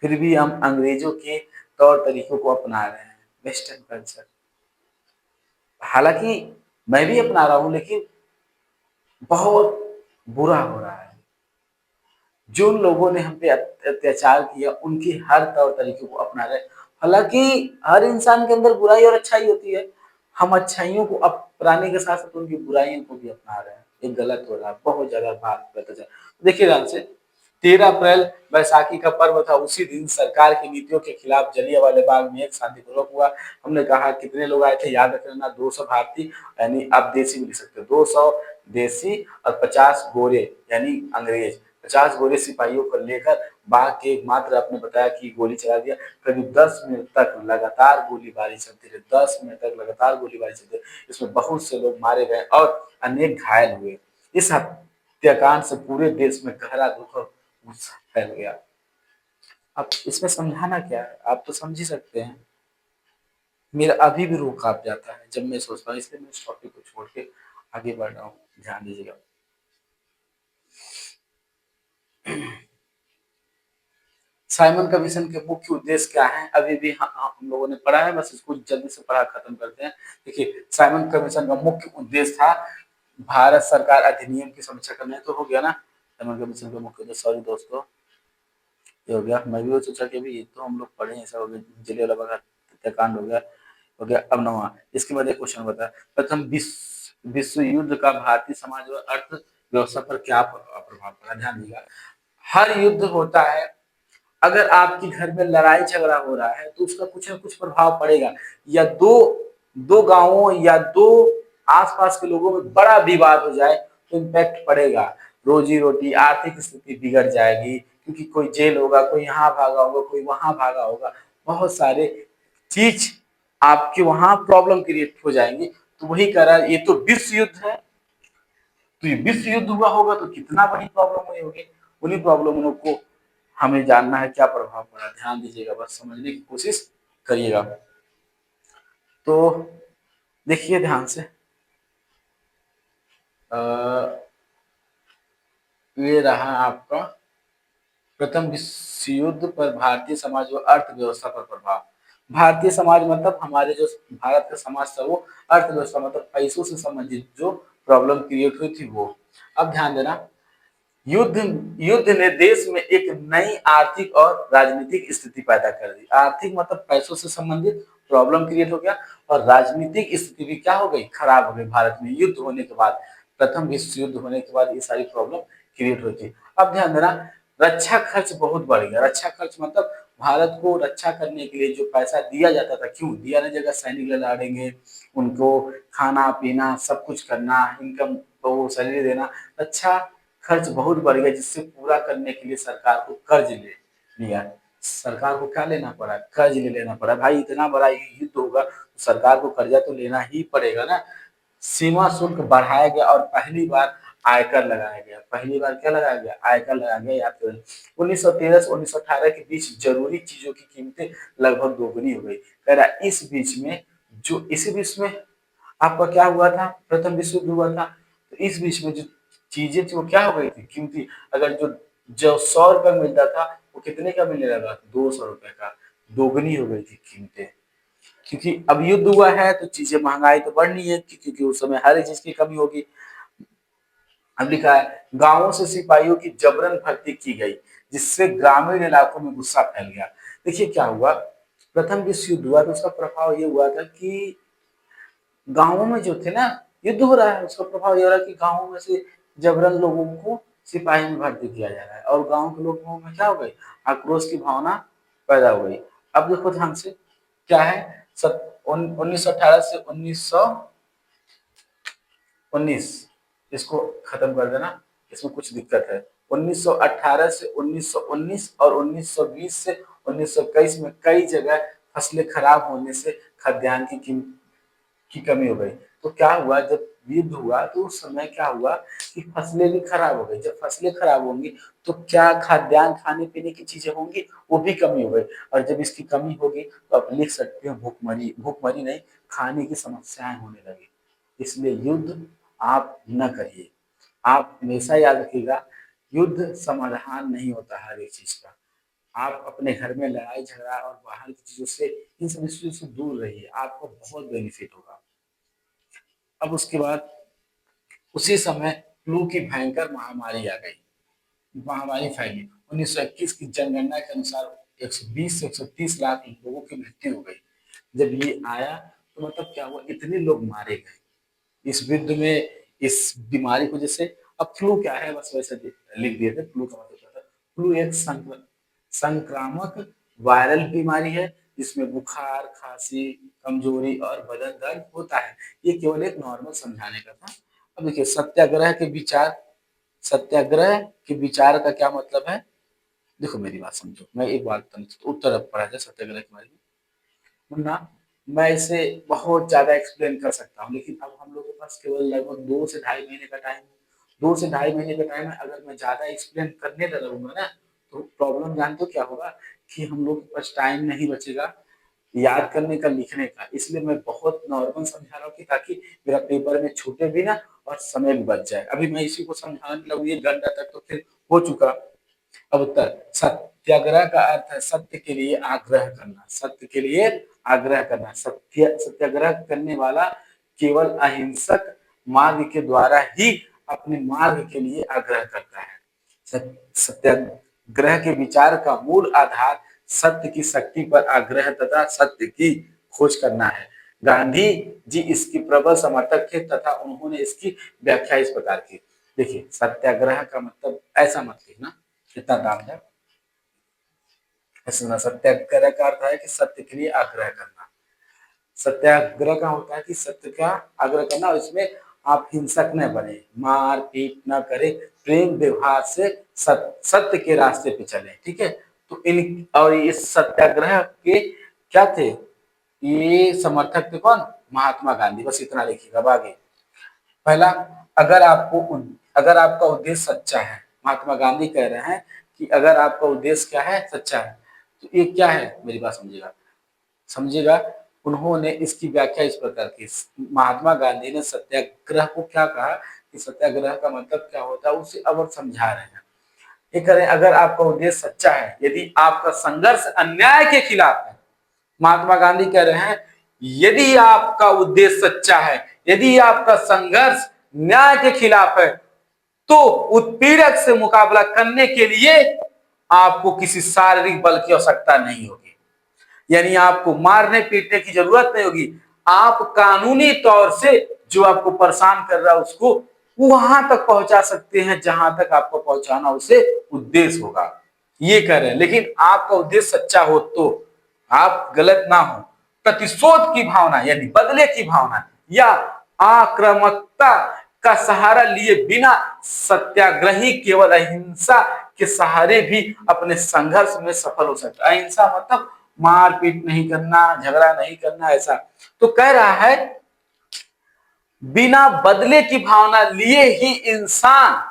फिर भी हम अंग्रेजों के तौर तरीकों को अपना रहे हैं, वेस्टर्न कल्चर। हालांकि मैं भी अपना रहा हूं, लेकिन बहुत बुरा हो रहा है। जो लोगों ने हम पे अत्याचार किया उनकी हर तौर तरीके को अपना रहे। हालांकि हर इंसान के अंदर बुराई और अच्छाई होती है, हम अच्छाइयों को अपनाने के साथ साथ उनकी बुराइयों को भी अपना रहे हैं, ये गलत हो रहा है, बहुत ज्यादा बात पता चला। देखिए ध्यान से, 13 अप्रैल बैसाखी का पर्व था, उसी दिन सरकार की नीतियों के खिलाफ जलियांवाले बाग में एक शांतिपूर्वक हुआ। हमने कहा कितने लोग आए थे, याद रखना 200 भारतीय, यानी आप देसी भी लिख सकते हो, 200 देसी और 50 गोरे यानी अंग्रेज, 50 गोले सिपाहियों को लेकर बाघ के मात्र आपने बताया कि गोली चला दिया। करीब 10 मिनट तक लगातार गोलीबारी चलती रही, 10 मिनट तक लगातार गोलीबारी चलती रही। इसमें बहुत से लोग मारे गए और अनेक घायल हुए। इस हत्याकांड से पूरे देश में गहरा दुख और गुस्सा फैल गया। अब इसमें समझाना क्या है, आप तो समझ ही सकते हैं। मेरा अभी भी रूह काँप जाता है जब मैं सोचता हूँ, इसलिए मैं इस टॉपिक को छोड़ के आगे बढ़ रहा हूँ। ध्यान दीजिएगा। साइमन कमीशन के मुख्य उद्देश्य क्या है, अभी भी हम लोगों ने पढ़ा है, बस इसको जल्दी से पढ़ा खत्म करते हैं। देखिए, साइमन कमीशन का मुख्य उद्देश्य था भारत सरकार अधिनियम की समीक्षा करना है। तो हो गया ना, साइमन कमीशन का मुख्य उद्देश्य। सॉरी दोस्तों, ये हो गया। मैं भी वो सोचा कि अभी ये तो हम लोग पढ़े हैं, ऐसा हो गया, जलियांवाला बाग हत्याकांड हो गया। अब 9वां, इसके बाद एक क्वेश्चन बता, प्रथम विश्व युद्ध का भारतीय समाज और अर्थव्यवस्था पर क्या प्रभाव पड़ा। ध्यान दीजिएगा, हर युद्ध होता है, अगर आपके घर में लड़ाई झगड़ा हो रहा है तो उसका कुछ ना कुछ प्रभाव पड़ेगा, या दो दो गांवों या दो आसपास के लोगों में बड़ा विवाद हो जाए तो इम्पैक्ट पड़ेगा। रोजी रोटी, आर्थिक स्थिति बिगड़ जाएगी, क्योंकि कोई जेल होगा, कोई यहाँ भागा होगा, कोई वहां भागा होगा, बहुत सारे चीज आपके वहां प्रॉब्लम क्रिएट हो जाएंगे। तो वही कह रहा है, ये तो विश्व युद्ध है, तो ये विश्व युद्ध हुआ होगा तो कितना बड़ी प्रॉब्लम हुई होगी। उन्हीं प्रॉब्लम को हमें जानना है क्या प्रभाव पड़ा। ध्यान दीजिएगा, बस समझने की कोशिश करिएगा। तो देखिए ध्यान से, ये रहा आपका प्रथम विश्व युद्ध पर भारतीय समाज व अर्थव्यवस्था पर प्रभाव। भारतीय समाज मतलब हमारे जो भारत का समाज था, वो अर्थव्यवस्था मतलब पैसों से संबंधित जो प्रॉब्लम क्रिएट हुई थी वो। अब ध्यान देना, युद्ध युद्ध ने देश में एक नई आर्थिक और राजनीतिक स्थिति पैदा कर दी। आर्थिक मतलब पैसों से संबंधित प्रॉब्लम क्रिएट हो गया, और राजनीतिक स्थिति भी क्या हो गई, खराब हो गई। भारत में युद्ध होने के बाद, प्रथम विश्व युद्ध होने के बाद ये सारी प्रॉब्लम क्रिएट हुई थी। अब ध्यान देना, रक्षा खर्च बहुत बढ़ गया। रक्षा खर्च मतलब भारत को रक्षा करने के लिए जो पैसा दिया जाता था, क्यों दिया, ना जगह सैनिक लड़ाएंगे, उनको खाना पीना सब कुछ करना, इनकम वो सैलरी देना, रक्षा खर्च बहुत बढ़ गया, जिससे पूरा करने के लिए सरकार को कर्ज ले लिया। सरकार को क्या लेना पड़ा, कर्ज ले लेना पड़ा। भाई इतना बड़ा युद्ध होगा तो सरकार को कर्जा तो लेना ही पड़ेगा ना। सीमा शुल्क बढ़ाया गया और पहली बार आयकर लगाया गया। पहली बार क्या लगाया गया, आयकर लगाया गया। याद करें, 1913 से 1918 के बीच जरूरी चीजों की कीमतें लगभग दोगुनी हो गई। कह रहा इस बीच में, जो इसी बीच में आपका क्या हुआ था, प्रथम विश्व युद्ध हुआ था। तो इस बीच में जो चीजें थी वो क्या हो गई थी, कीमती। अगर जो जो 100 रुपए मिलता था, वो कितने का मिलने लगा, 200 रुपए का। दोगुनी हो गई थी कीमतें, क्योंकि अब युद्ध हुआ है तो चीजें, महंगाई तो बढ़नी है, क्योंकि उस समय हर एक चीज की कमी होगी। अब लिखा है, गांवों से सिपाहियों की जबरन भर्ती की गई, जिससे ग्रामीण इलाकों में गुस्सा फैल गया। देखिए क्या हुआ, प्रथम विश्व युद्ध हुआ तो उसका प्रभाव ये हुआ था कि गाँवों में जो थे ना, युद्ध हो रहा है, उसका प्रभाव ये हो रहा है कि गाँवों में से जबरन लोगों को सिपाही में भर्ती किया जा रहा है, और गाँव के लोगों में क्या हो गई, आक्रोश की भावना पैदा हो गई। अब देखो ध्यान से, क्या है, 1918 से 1919, इसको खत्म कर देना, इसमें कुछ दिक्कत है। 1918 से 1919 और 1920 से 1921 में कई जगह फसलें खराब होने से खाद्यान्न की कमी हो गई। तो क्या हुआ, जब युद्ध हुआ तो उस समय क्या हुआ कि फसलें भी खराब हो गई। जब फसलें खराब होंगी तो क्या खाद्यान्न, खाने पीने की चीजें होंगी, वो भी कमी हो गई। और जब इसकी कमी होगी तो आप लिख सकते हो भूखमरी, भूखमरी नहीं, खाने की समस्याएं होने लगी। इसलिए युद्ध आप न करिए। आप हमेशा याद रखिएगा, युद्ध समाधान नहीं होता हर एक चीज का। आप अपने घर में लड़ाई झगड़ा और बाहर की चीजों से, इन सब चीजों से दूर रहिए, आपको बहुत बेनिफिट होगा। अब उसके बाद उसी समय फ्लू की भयंकर महामारी आ गई, महामारी फैली। 1921 की जनगणना के अनुसार 120 से 130 लाख लोगों की मृत्यु हो गई। जब ये आया तो मतलब क्या हुआ, इतने लोग मारे गए इस युद्ध में, इस बीमारी को। जैसे अब फ्लू क्या है, बस वैसे लिख दिए थे, फ्लू का मतलब क्या था। फ्लू एक संक्रामक वायरल बीमारी है, जिसमें बुखार, खांसी, कमजोरी और बदन दर्द होता है। ये केवल एक नॉर्मल समझाने का था। अब देखिए, सत्याग्रह के विचार, सत्याग्रह के विचार का क्या मतलब है? देखो मेरी बात समझो, मैं एक बात उत्तर अब पढ़ा जाए सत्याग्रह के बारे में, वरना मैं इसे बहुत ज्यादा एक्सप्लेन कर सकता हूँ, लेकिन अब हम लोग के पास केवल लगभग 2 से ढाई महीने का टाइम है। 2 से ढाई महीने का टाइम है, अगर मैं ज्यादा एक्सप्लेन करने लगूंगा ना तो प्रॉब्लम जानते हो क्या होगा, कि हम लोग के पास टाइम नहीं बचेगा याद करने का, लिखने का। इसलिए मैं बहुत नॉर्मल समझा रहा हूँ कि ताकि मेरा पेपर में छूटे भी ना और समय भी बच जाए। अभी मैं इसी को समझाने लगूँ 1 घंटा तक तो फिर हो चुका। अब उत्तर, सत्याग्रह का अर्थ है सत्य के लिए आग्रह करना, सत्य के लिए आग्रह करना। सत्याग्रह करने वाला केवल अहिंसक मार्ग के द्वारा ही अपने मार्ग के लिए आग्रह करता है। सत्याग्रह के विचार का मूल आधार सत्य की शक्ति पर आग्रह तथा सत्य की खोज करना है। गांधी जी इसकी प्रबल समर्थक थे तथा उन्होंने इसकी व्याख्या इस प्रकार की। देखिए सत्याग्रह का मतलब ऐसा मत लिखना, कितना दाम है। सत्याग्रह का अर्थ है कि सत्य के लिए आग्रह करना। सत्याग्रह का होता है कि सत्य का आग्रह करना, और इसमें आप हिंसक न बने, मार पीट न करें, प्रेम व्यवहार से सत्य के रास्ते पे चले। ठीक है, तो इन और इस सत्याग्रह के क्या थे, ये समर्थक थे कौन? महात्मा गांधी। बस इतना लिखिएगा। अब आगे पहला, अगर अगर आपका उद्देश्य सच्चा है, महात्मा गांधी कह रहे हैं कि अगर आपका उद्देश्य क्या है, सच्चा है, तो ये क्या है, मेरी बात समझिएगा समझिएगा। उन्होंने इसकी व्याख्या इस प्रकार की, महात्मा गांधी ने सत्याग्रह को क्या कहा कि सत्याग्रह का मतलब क्या होता है उसे अब समझा रहे हैं। ये करें, अगर आपका उद्देश्य सच्चा है, यदि आपका संघर्ष अन्याय के खिलाफ है, महात्मा गांधी कह रहे हैं यदि आपका उद्देश्य सच्चा है, यदि आपका संघर्ष न्याय के खिलाफ है, तो उत्पीड़क से मुकाबला करने के लिए आपको किसी शारीरिक बल की आवश्यकता नहीं होगी, यानी आपको मारने पीटने की जरूरत नहीं होगी। आप कानूनी तौर से जो आपको परेशान कर रहा है उसको वहां तक पहुंचा सकते हैं जहां तक आपको पहुंचाना उसे उद्देश्य होगा, ये कह रहे हैं। लेकिन आपका उद्देश्य सच्चा हो तो आप गलत ना हो, प्रतिशोध की भावना यानी बदले की भावना या आक्रामकता का सहारा लिए बिना सत्याग्रही केवल अहिंसा के सहारे भी अपने संघर्ष में सफल हो सकता है। अहिंसा मतलब मारपीट नहीं करना, झगड़ा नहीं करना, ऐसा। तो कह रहा है बिना बदले की भावना लिए ही इंसान,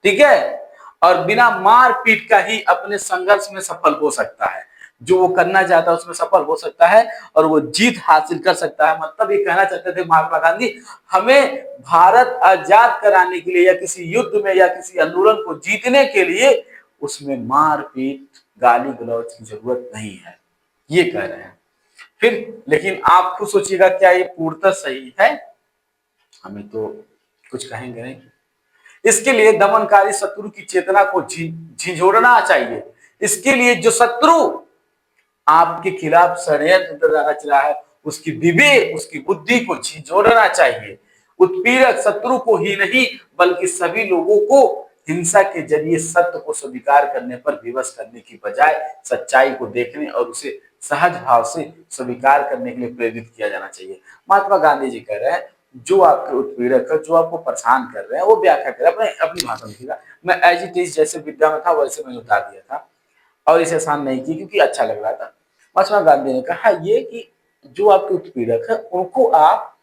ठीक है, और बिना मारपीट का ही अपने संघर्ष में सफल हो सकता है। जो वो करना चाहता है उसमें सफल हो सकता है और वो जीत हासिल कर सकता है। मतलब ये कहना चाहते थे महात्मा गांधी, हमें भारत आजाद कराने के लिए या किसी युद्ध में या किसी आंदोलन को जीतने के लिए उसमें मारपीट गाली गलौज की जरूरत नहीं है, ये कह रहे हैं। फिर लेकिन आप खुद सोचिएगा क्या ये पूर्णतः सही है? हमें तो कुछ कहेंगे नहीं। इसके लिए दमनकारी शत्रु की चेतना को झिझोड़ना चाहिए। इसके लिए जो शत्रु आपके खिलाफ षड्यंत्र रच रहा है उसकी विवेक, उसकी बुद्धि को झिझोड़ना चाहिए। उत्पीड़क शत्रु को ही नहीं बल्कि सभी लोगों को हिंसा के जरिए सत्य को स्वीकार करने पर विवश करने की बजाय सच्चाई को देखने और उसे सहज भाव से स्वीकार करने के लिए प्रेरित किया जाना चाहिए। महात्मा गांधी जी कह रहे हैं जो आपके उत्पीड़क है, जो आपको परेशान कर रहे हैं, वो व्याख्या कर रहे हैं अपनी भाषा में लिखिएगा। मैं एज इट इज जैसे विद्या में था वैसे मैंने उतार दिया था और इसे आसान नहीं की क्योंकि अच्छा लग रहा था। महात्मा गांधी ने कहा ये कि जो आपके उत्पीड़क है उनको आप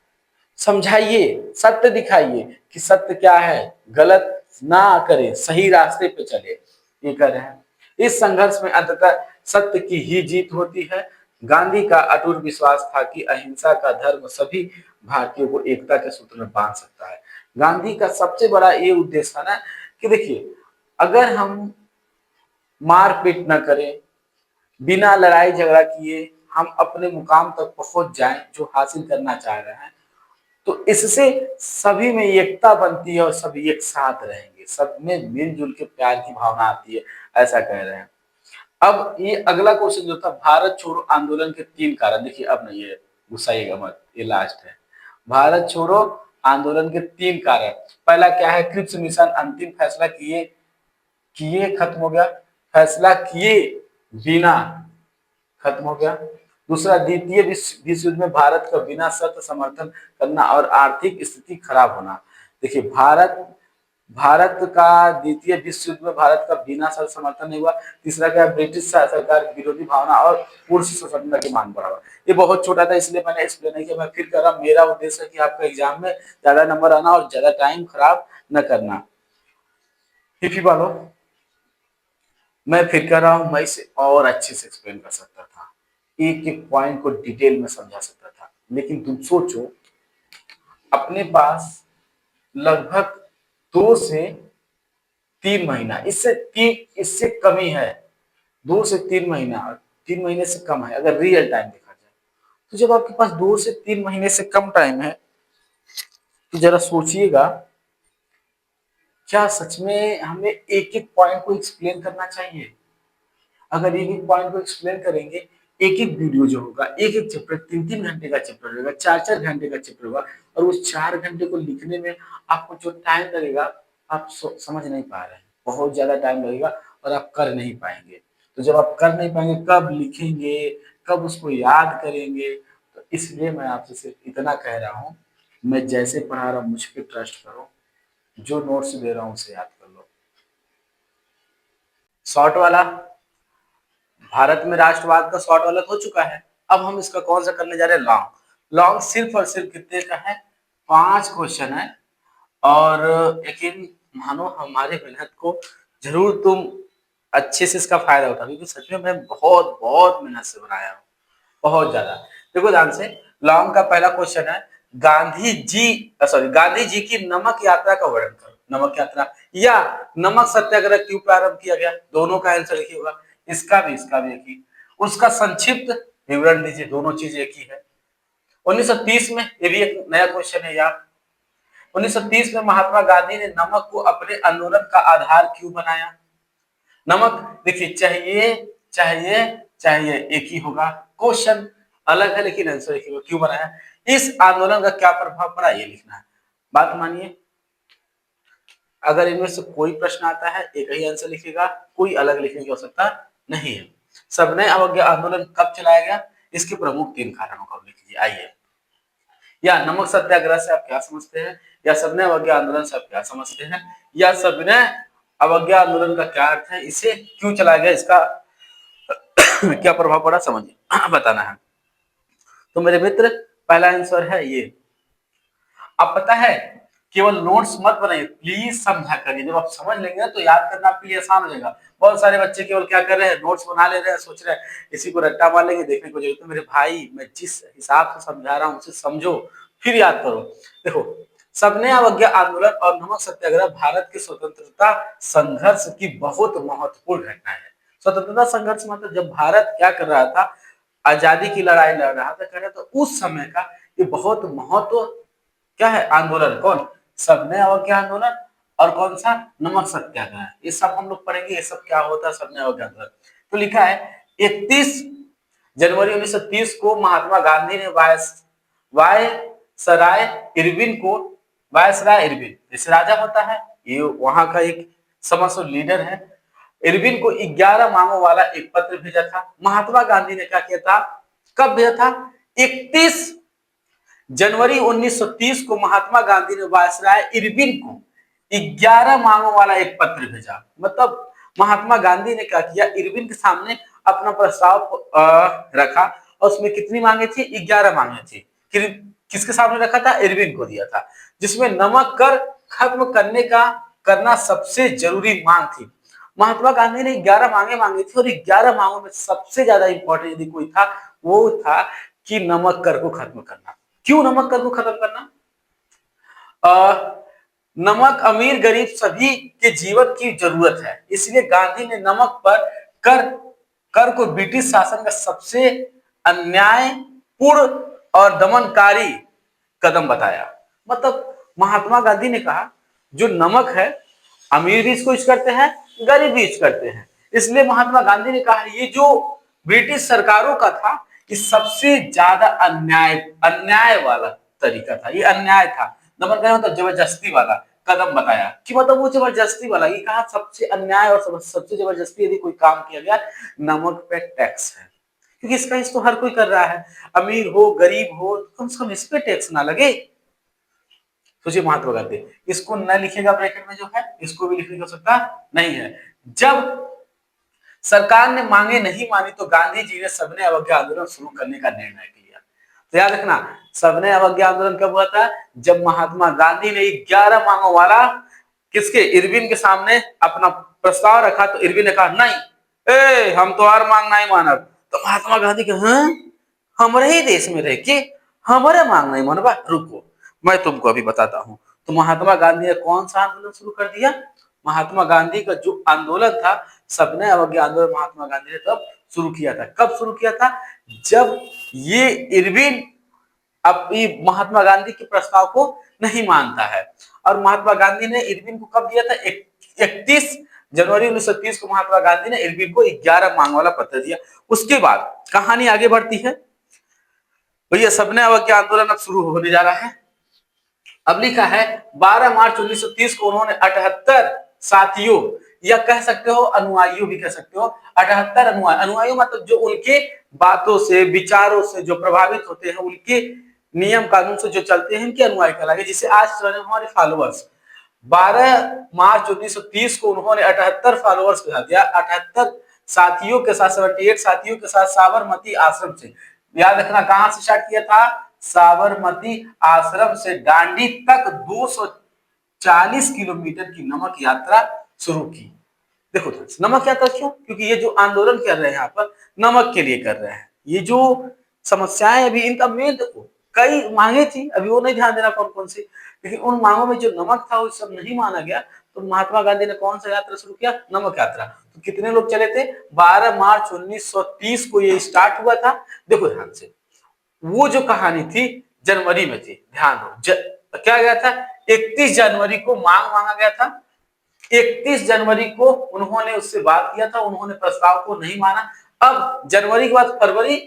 समझाइए, सत्य दिखाइए कि सत्य क्या है, गलत ना करे, सही रास्ते पे चले, ये कर रहे हैं। इस संघर्ष में अंततः सत्य की ही जीत होती है। गांधी का अटूट विश्वास था कि अहिंसा का धर्म सभी भारतीयों को एकता के सूत्र में बांध सकता है। गांधी का सबसे बड़ा ये उद्देश्य था ना कि देखिए अगर हम मारपीट न करें, बिना लड़ाई झगड़ा किए हम अपने मुकाम तक पहुंच जाएं जो हासिल करना चाह रहे हैं, तो इससे सभी में एकता बनती है और सभी एक साथ रहेंगे, सब में मिलजुल के प्यार की भावना आती है, ऐसा कह रहे हैं। अब ये अगला क्वेश्चन जो था, भारत छोड़ो आंदोलन के 3 कारण। देखिए अब नहीं है, गुस्साइएगा मत, ये लास्ट है। भारत छोड़ो आंदोलन के 3 कारण। पहला क्या है, क्रिप्स मिशन अंतिम फैसला किए किए खत्म हो गया, फैसला किए बिना खत्म हो गया। दूसरा, द्वितीय विश्व युद्ध में भारत का बिना शर्त समर्थन करना और आर्थिक स्थिति खराब होना। देखिए भारत भारत का द्वितीय विश्व युद्ध में भारत का बिना शर्त समर्थन नहीं हुआ। तीसरा क्या है, ब्रिटिश सरकार विरोधी भावना और पूर्ण स्वतंत्रता की मांग बढ़ावा। ये बहुत छोटा था इसलिए मैंने एक्सप्लेन नहीं किया। मैं फिर कर रहा, मेरा उद्देश्य है कि आपका एग्जाम में ज्यादा नंबर आना और ज्यादा टाइम खराब न करना। हिफी वालों, मैं फिर कह रहा हूँ, मैं इसे और अच्छे से एक्सप्लेन कर सकता था, एक एक पॉइंट को डिटेल में समझा सकता था, लेकिन तुम सोचो अपने पास लगभग 2 से 3 महीना, इससे कम ही है, 2 से 3 महीना, 3 महीने से कम है अगर रियल टाइम देखा जाए। तो जब आपके पास 2 से 3 महीने से कम टाइम है, तो जरा सोचिएगा, क्या सच में हमें एक एक पॉइंट को एक्सप्लेन करना चाहिए? अगर एक एक पॉइंट को एक्सप्लेन करेंगे, एक एक वीडियो जो होगा, एक एक चैप्टर 3 3 घंटे का चैप्टर होगा, 4 4 घंटे का चैप्टर होगा, और उस 4 घंटे को लिखने में आपको जो टाइम लगेगा, आप समझ नहीं पा रहे हैं, बहुत ज्यादा टाइम लगेगा और आप कर नहीं पाएंगे। तो जब आप कर नहीं पाएंगे, कब लिखेंगे, कब उसको याद करेंगे? तो इसलिए मैं आपसे सिर्फ इतना कह रहा हूँ, मैं जैसे पढ़ा रहा हूँ मुझ पर ट्रस्ट करो, जो नोट्स दे रहा हूँ उसे याद कर लो। शॉर्ट वाला, भारत में राष्ट्रवाद का शॉर्ट वाला हो चुका है। अब हम इसका कौन सा करने जा रहे हैं, लॉन्ग। लॉन्ग सिर्फ और सिर्फ कितने का है, 5 क्वेश्चन है। और यकीन मानो हमारे मेहनत को जरूर तुम अच्छे से इसका फायदा उठा, क्योंकि सच में मैं बहुत बहुत मेहनत से बनाया हूँ, बहुत ज्यादा। देखो ध्यान से, लॉन्ग का पहला क्वेश्चन है, गांधी जी की नमक यात्रा का वर्णन करो। नमक यात्रा या नमक सत्याग्रह क्यों प्रारंभ किया गया, दोनों का आंसर एक ही होगा। इसका भी एक ही। उसका संक्षिप्त विवरण दीजिए, दोनों चीज एक ही है। 1930 में, ये भी एक नया क्वेश्चन है यार, 1930 में महात्मा गांधी ने नमक को अपने आंदोलन का आधार क्यों बनाया? नमक देखिए, चाहिए चाहिए चाहिए एक ही होगा, क्वेश्चन अलग है लेकिन आंसर एक ही होगा। क्यों बनाया, इस आंदोलन का क्या प्रभाव पड़ा, ये लिखना है। बात मानिए, अगर इनमें से कोई प्रश्न आता है एक ही आंसर लिखेगा, कोई अलग लिखने की आवश्यकता नहीं है। सबने अवज्ञा आंदोलन कब चलाया गया, इसके प्रमुख 3 कारणों का उल्लेख कीजिए। आइए, या नमक सत्याग्रह से आप क्या समझते हैं, या सबने अवज्ञा आंदोलन से आप क्या समझते हैं, या सबने अवज्ञा आंदोलन का क्या अर्थ है, इसे क्यों चलाया गया, इसका क्या प्रभाव पड़ा, समझिए बताना है। तो मेरे मित्र, पहला आंसर है ये। अब पता है, केवल नोट्स मत बनाइए, प्लीज समझा करिए। जब आप समझ लेंगे तो याद करना आपके लिए आसान हो जाएगा। बहुत सारे बच्चे केवल क्या कर रहे हैं, नोट्स बना ले रहे हैं, सोच रहे हैं इसी को रट्टा मार लेंगे, देखने को जरूरत है। मेरे भाई, मैं जिस हिसाब से समझा रहा हूँ उसे समझो, फिर याद करो। देखो, सबने अवज्ञा आंदोलन और नमक सत्याग्रह भारत के स्वतंत्रता संघर्ष की बहुत महत्वपूर्ण घटना है। स्वतंत्रता संघर्ष मतलब जब भारत क्या कर रहा था, आजादी की लड़ाई लड़ रहा था, कर रहा था, उस समय का ये बहुत महत्व क्या है, आंदोलन। कौन, सबने अवज्ञा आंदोलन, और कौन सा, नमक सत्याग्रह। ये सब हम लोग पढ़ेंगे, ये सब क्या होता है, सबने अवज्ञा आंदोलन। तो लिखा है 31 जनवरी 1930 को महात्मा गांधी ने वायसराय इरविन को, वायसराय इरविन जैसे राजा होता है, ये वहां का एक समस्त लीडर है, इरविन को 11 मांगों वाला एक पत्र भेजा था। महात्मा गांधी ने क्या किया था, कब भेजा था, 31 जनवरी 1930 को महात्मा गांधी ने वायसराय इरविन को 11 मांगों वाला एक पत्र भेजा। मतलब महात्मा गांधी ने क्या किया, इरविन के सामने अपना प्रस्ताव रखा, और उसमें कितनी मांगे थी, 11 मांगे थी। किसके सामने रखा था, इरविन को दिया था, जिसमें नमक कर खत्म करना सबसे जरूरी मांग थी। महात्मा गांधी ने 11 मांगे मांगी थी, और 11 मांगों में सबसे ज्यादा इंपॉर्टेंट यदि कोई था, वो था कि नमक कर को खत्म करना। क्यों नमक कर को खत्म करना, नमक अमीर गरीब सभी के जीवन की जरूरत है, इसलिए गांधी ने नमक पर कर कर को ब्रिटिश शासन का सबसे अन्यायपूर्ण और दमनकारी कदम बताया। मतलब महात्मा गांधी ने कहा, जो नमक है, अमीर भी इसको यूज करते हैं, गरीब भी यूज करते हैं, इसलिए महात्मा गांधी ने कहा ये जो ब्रिटिश सरकारों का था, ये सबसे ज्यादा अन्याय वाला तरीका था, ये अन्याय था। नंबर कहना मतलब जबरदस्ती वाला कदम बताया, कि मतलब वो जबरदस्ती वाला, ये कहा सबसे अन्याय और सबसे जबरदस्ती यदि कोई काम किया गया, नमक पे टैक्स है, क्योंकि इसका यूज तो हर कोई कर रहा है, अमीर हो गरीब हो, कम से कम इस पे टैक्स ना लगे। सोचिए महात्मा गांधी, इसको न लिखेगा ब्रैकेट में जो है, इसको भी लिखने की आवश्यकता नहीं है। जब सरकार ने मांगे नहीं मानी तो गांधी जी ने सबने अवज्ञा आंदोलन शुरू करने का निर्णय लिया। तो याद रखना, सबने अवज्ञा आंदोलन कब हुआ था? जब महात्मा गांधी ने 11 मांगों वाला किसके, इरविन के सामने अपना प्रस्ताव रखा, तो इरविन ने कहा नहीं, हम तो हर मांग नहीं मानब। तो महात्मा गांधी के, हाँ, हमारे ही देश में रह के हमारे मांग नहीं मानबा, रुको मैं तुमको अभी बताता हूँ। तो महात्मा गांधी ने कौन सा आंदोलन शुरू कर दिया? महात्मा गांधी का जो आंदोलन था, सबने अवज्ञा आंदोलन, महात्मा गांधी ने तब शुरू किया था। कब शुरू किया था? जब ये इरविन अब महात्मा गांधी के प्रस्ताव को नहीं मानता है। और महात्मा गांधी ने इरविन को कब दिया था? 31 जनवरी 1930 को महात्मा गांधी ने इरविन को 11 मांग वाला पत्र दिया। उसके बाद कहानी आगे बढ़ती है। भैया सबने अवज्ञा आंदोलन अब शुरू होने जा रहा है। अब लिखा है 12 मार्च 1930 को उन्होंने 78 साथियों, या कह सकते हो अनुयायियों भी कह सकते हो, 78 अनुयायियों मतलब जो उनके बातों से, विचारों से जो प्रभावित होते हैं, उनके नियम कानून से जो चलते हैं, इनके अनुयायी कहलाएंगे, जिसे आज हमारे फॉलोअर्स। 12 मार्च 1930 को उन्होंने 78 फॉलोअर्स के साथ या 78 साथियों के साथ, 78 साथियों के साथ साबरमती आश्रम से, याद रखना कहां से स्टार्ट किया था? साबरमती आश्रम से दांडी तक 240 किलोमीटर की नमक यात्रा शुरू की। देखो नमक यात्रा क्यों? क्योंकि ये जो आंदोलन कर रहे हैं यहाँ पर नमक के लिए कर रहे हैं। ये जो समस्याएं अभी इनका मेन देखो, कई मांगे थी, अभी वो नहीं ध्यान देना कौन कौन सी, लेकिन उन मांगों में जो नमक था वो सब नहीं माना गया। तो महात्मा गांधी ने कौन सा यात्रा शुरू किया? नमक यात्रा। तो कितने लोग चले थे? 12 मार्च 1930 को ये स्टार्ट हुआ था। देखो ध्यान से, वो जो कहानी थी जनवरी में थी, ध्यान दो, क्या गया था? 31 जनवरी को मांगा गया था। 31 जनवरी को उन्होंने उससे बात किया था, उन्होंने प्रस्ताव को नहीं माना। अब जनवरी के बाद फरवरी,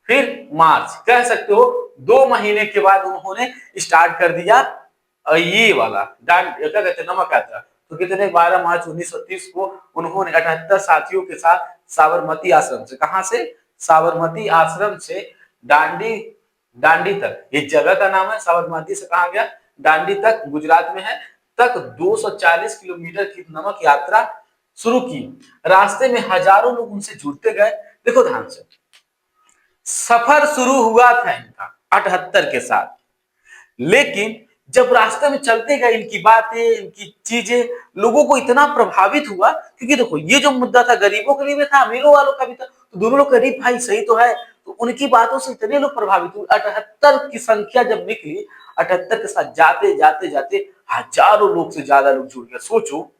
फिर मार्च, कह सकते हो 2 महीने के बाद उन्होंने स्टार्ट कर दिया ये वाला क्या कहते हैं, नमक यात्रा। तो कितने? 12 मार्च 1930 को उन्होंने 78 साथियों के साथ साबरमती आश्रम से, कहां से? साबरमती आश्रम से दांडी तक, ये जगह का नाम है, साबरमती से कहा गया दांडी तक, गुजरात में है, तक 240 किलोमीटर की नमक यात्रा शुरू की। रास्ते में हजारों लोग उनसे जुड़ते गए। देखो ध्यान से, सफर शुरू हुआ था इनका 78 के साथ, लेकिन जब रास्ते में चलते गए इनकी बातें, इनकी चीजें लोगों को इतना प्रभावित हुआ, क्योंकि देखो ये जो मुद्दा था गरीबों के लिए भी था, अमीरों वालों का भी था, तो दोनों लोग गरीब भाई सही तो है, तो उनकी बातों से इतने लोग प्रभावित हुए। 78 की संख्या जब निकली, 78 के साथ जाते जाते जाते हजारों लोग से ज्यादा लोग जुड़ गए। सोचो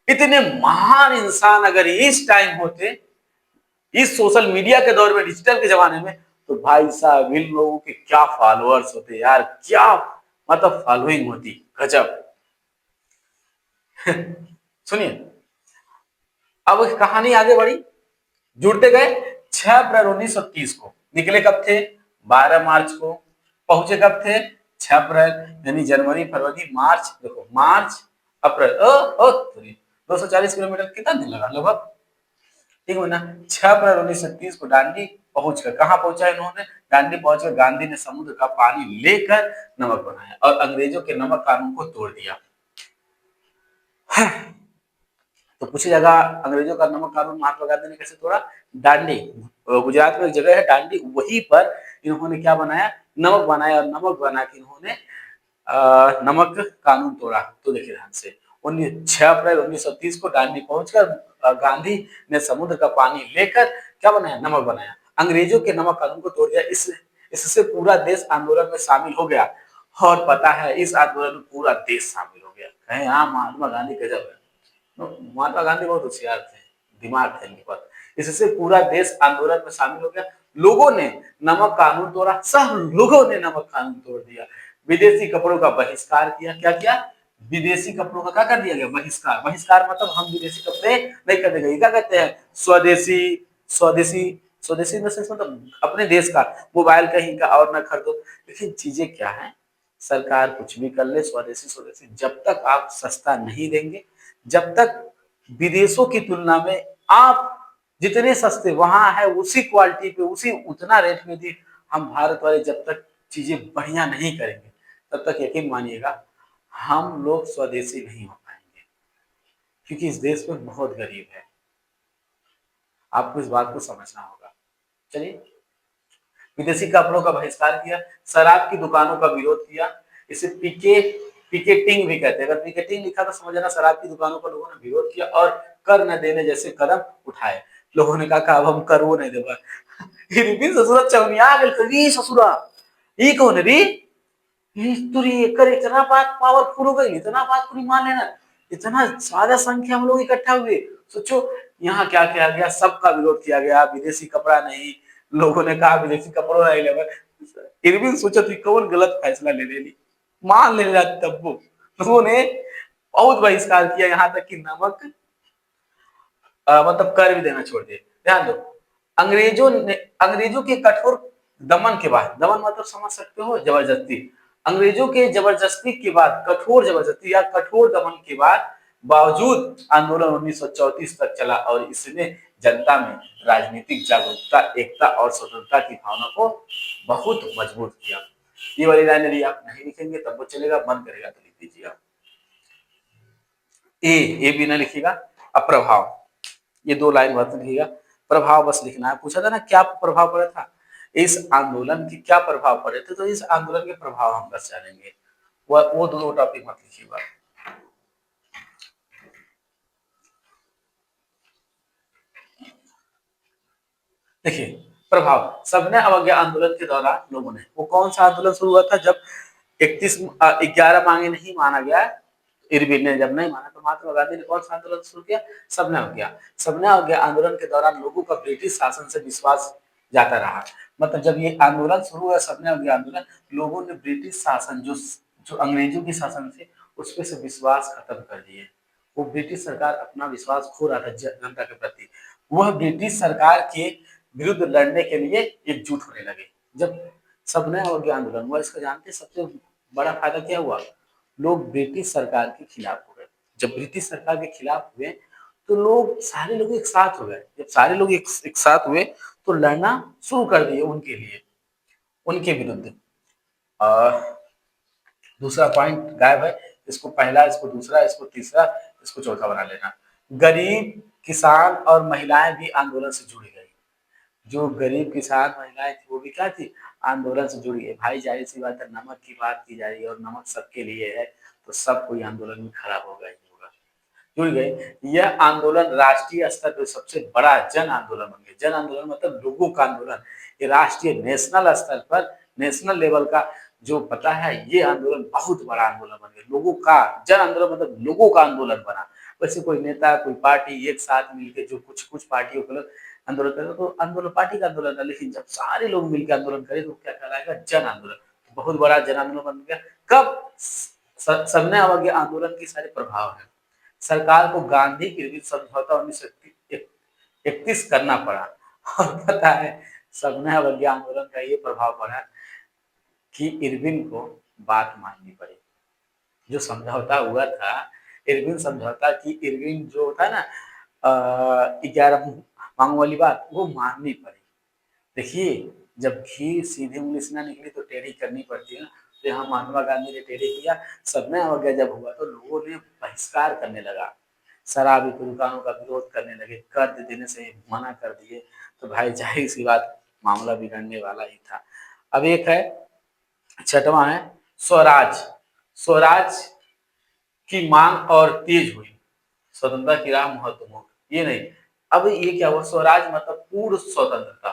इतने महान इंसान अगर इस टाइम होते, इस सोशल मीडिया के दौर में, डिजिटल के जमाने में, तो भाई साहब इन लोगों के क्या फॉलोअर्स होते यार, क्या मतलब फॉलोइंग होती, गजब। सुनिए अब कहानी आगे बढ़ी, जुड़ते गए। 6 अप्रैल 1930 को निकले, कब थे? 12 मार्च को। पहुंचे कब थे? 6 अप्रैल, यानी जनवरी फरवरी मार्च, देखो मार्च अप्रैल 240 किलोमीटर, कितना दिन लगा लगभग, ठीक है ना। 6 अप्रैल 1930 को दांडी पहुंचकर, कहां पहुंचा इन्होंने? दांडी पहुंचकर गांधी ने समुद्र का पानी लेकर नमक बनाया और अंग्रेजों के नमक कानून को तोड़ दिया। तो पूछी जाएगा अंग्रेजों का नमक कानून महात्मा गांधी ने कैसे तोड़ा? दांडी, गुजरात में एक जगह है दांडी, वहीं पर इन्होंने क्या बनाया? नमक बनाया, और नमक बना के इन्होंने नमक कानून तोड़ा। तो देखिए ध्यान से, 6 अप्रैल 1930 को दांडी पहुंचकर गांधी ने समुद्र का पानी लेकर क्या बनाया? नमक बनाया, अंग्रेजों के नमक कानून को तोड़ दिया। इससे पूरा देश आंदोलन में शामिल हो गया, और पता है इस आंदोलन में पूरा देश शामिल हो गया। कहें हाँ महात्मा गांधी गजब है, महात्मा गांधी बहुत होशियार थे, दिमाग थे इनके पास। इससे पूरा देश आंदोलन में शामिल हो गया, लोगों ने नमक कानून तोड़ा, सब लोगों ने नमक कानून तोड़ दिया। विदेशी कपड़ों का बहिष्कार किया, क्या किया? विदेशी कपड़ों का क्या कर दिया गया? बहिष्कार। बहिष्कार मतलब हम विदेशी कपड़े नहीं कर देंगे, क्या कहते हैं? स्वदेशी, स्वदेशी, स्वदेशी मतलब अपने देश का, मोबाइल कहीं का और ना खरीदो। लेकिन चीजें क्या है, सरकार कुछ भी कर ले, स्वदेशी स्वदेशी, जब तक आप सस्ता नहीं देंगे, जब तक विदेशों की तुलना में आप जितने सस्ते वहां है उसी क्वालिटी पे, उसी उतना रेट में दी, हम भारत वाले जब तक चीजें बढ़िया नहीं करेंगे, तब तक यकीन मानिएगा हम लोग स्वदेशी नहीं हो पाएंगे, क्योंकि इस देश में बहुत गरीब है। आपको इस बात को समझना होगा। चलिए, विदेशी कपड़ों का बहिष्कार किया, शराब की दुकानों का विरोध किया, इसे पिकेटिंग भी कहते हैं। अगर पिकेटिंग लिखा तो समझना शराब की दुकानों का लोगों ने विरोध किया और कर न देने जैसे कदम उठाए। लोगों ने कहा अब हम कर वो नहीं देगा। ससुरा चौनिया गेल कभी ससुरा ई कौन रे तुरी एकर इतना बात पावरफुल हो गई, इतना बात पूरी मान लेना, इतना ज्यादा संख्या हम लोग इकट्ठा हुए। सोचो यहाँ क्या किया गया, सबका विरोध किया गया, विदेशी कपड़ा नहीं, लोगों ने कहा विदेशी कपड़ों नहीं लेगा। इरविन सोचा थी कौन गलत फैसला ले लेली, मान ले लिया। तब लोगों ने बहुत बहिष्कार किया, यहाँ तक कि नमक मतलब कर भी देना छोड़ दिए। ध्यान दो, अंग्रेजों के कठोर दमन के बाद, दमन मतलब समझ सकते हो जबरदस्ती, अंग्रेजों के जबरदस्ती के बाद, कठोर जबरदस्ती या कठोर दमन के बाद बावजूद आंदोलन 1934 तक चला और इसने जनता में राजनीतिक जागरूकता, एकता और स्वतंत्रता की भावना को बहुत मजबूत किया। ये वाली लाइन यदि आप नहीं लिखेंगे तब वो चलेगा, मन करेगा तो लिख दीजिए आप। ए भी ना लिखिएगा। अब प्रभाव, ये दो लाइन मत लिखिएगा, प्रभाव बस लिखना है। पूछा था ना क्या प्रभाव पड़ा था, इस आंदोलन के क्या प्रभाव पड़े थे, तो इस आंदोलन के प्रभाव हम बस जानेंगे, वो दोनों टॉपिक मत लिखिएगा। देखिए प्रभाव, सबने अवज्ञा आंदोलन के दौरान लोगों ने, वो कौन सा आंदोलन शुरू हुआ था जब 11 मांगे नहीं माना गया, इरविन ने जब नहीं माना तो महात्मा गांधी ने कौन सा आंदोलन शुरू किया, सबने अवज्ञा। सबने अवज्ञा आंदोलन के दौरान लोगों का ब्रिटिश शासन से विश्वास जाता रहा। मतलब जब ये आंदोलन शुरू हुआ, सबने अवज्ञा आंदोलन, लोगों ने ब्रिटिश शासन जो जो अंग्रेजों की शासन थे उस पर से विश्वास खत्म कर दिए। वो ब्रिटिश सरकार अपना विश्वास खो रहा था जनता के प्रति, वह ब्रिटिश सरकार के विरुद्ध लड़ने के लिए एकजुट होने लगे। जब सबने अवज्ञा आंदोलन हुआ, इसका जानते सबसे बड़ा फायदा क्या हुआ, लोग ब्रिटिश सरकार के खिलाफ हो गए। जब ब्रिटिश सरकार के खिलाफ हुए तो लोग सारे लोग एक साथ हो गए। जब सारे लोग एक साथ हुए तो लड़ना शुरू कर दिए उनके लिए, उनके विरुद्ध। दूसरा पॉइंट गायब है, इसको पहला, इसको दूसरा, इसको तीसरा, इसको चौथा बना लेना। गरीब किसान और महिलाएं भी आंदोलन से जुड़ गई। जो गरीब किसान महिलाएं थी वो भी क्या थी, आंदोलन से जुड़ी है। भाई जाहिर सी बात है, नमक की बात की जा रही है और नमक सबके लिए है, तो सब कोई आंदोलन में खड़ा होगा ही होगा, जुड़ गए। यह आंदोलन राष्ट्रीय स्तर पर सबसे बड़ा जन आंदोलन बन गया। जन आंदोलन मतलब लोगों का आंदोलन, ये राष्ट्रीय नेशनल स्तर पर, नेशनल लेवल का जो पता है, ये आंदोलन बहुत बड़ा आंदोलन बन गया। लोगों का जन आंदोलन मतलब लोगों का आंदोलन बना। वैसे कोई नेता, कोई पार्टी एक साथ मिलकर जो कुछ पार्टियों को आंदोलन करे तो आंदोलन पार्टी का आंदोलन है, लेकिन जब सारे लोग मिलकर आंदोलन करें तो क्या कहलाएगा, जन आंदोलन। बहुत बड़ा जन आंदोलन बन गया। कब, सबने अवज्ञा आंदोलन के सारे प्रभाव है। सरकार को गांधी इरविन समझौता 1931 करना पड़ा। और पता है सबने अवज्ञा आंदोलन का ये प्रभाव पड़ा कि इरविन को बात माननी पड़ी। जो समझौता हुआ था, इरविन समझौता की, इरविन जो होता है ना 11 मांगने वाली बात, वो माननी पड़ी। देखिए जब घी सीधी उंगली से ना निकली तो टेढ़ी करनी पड़ती है ना, तो यहाँ महात्मा गांधी ने टेढ़ी किया। सबने अवज्ञा जब हुआ तो लोगों ने बहिष्कार करने लगा, शराबी दुकानों का विरोध करने लगे, कर देने से मना कर दिए। तो भाई जाहिर सी बात मामला बिगड़ने वाला ही था। अब एक है, छठवां है स्वराज। स्वराज की मांग और तेज हुई, स्वतंत्रता की राह महत्वपूर्ण, ये नहीं। अब ये क्या हुआ, स्वराज मतलब पूर्ण स्वतंत्रता,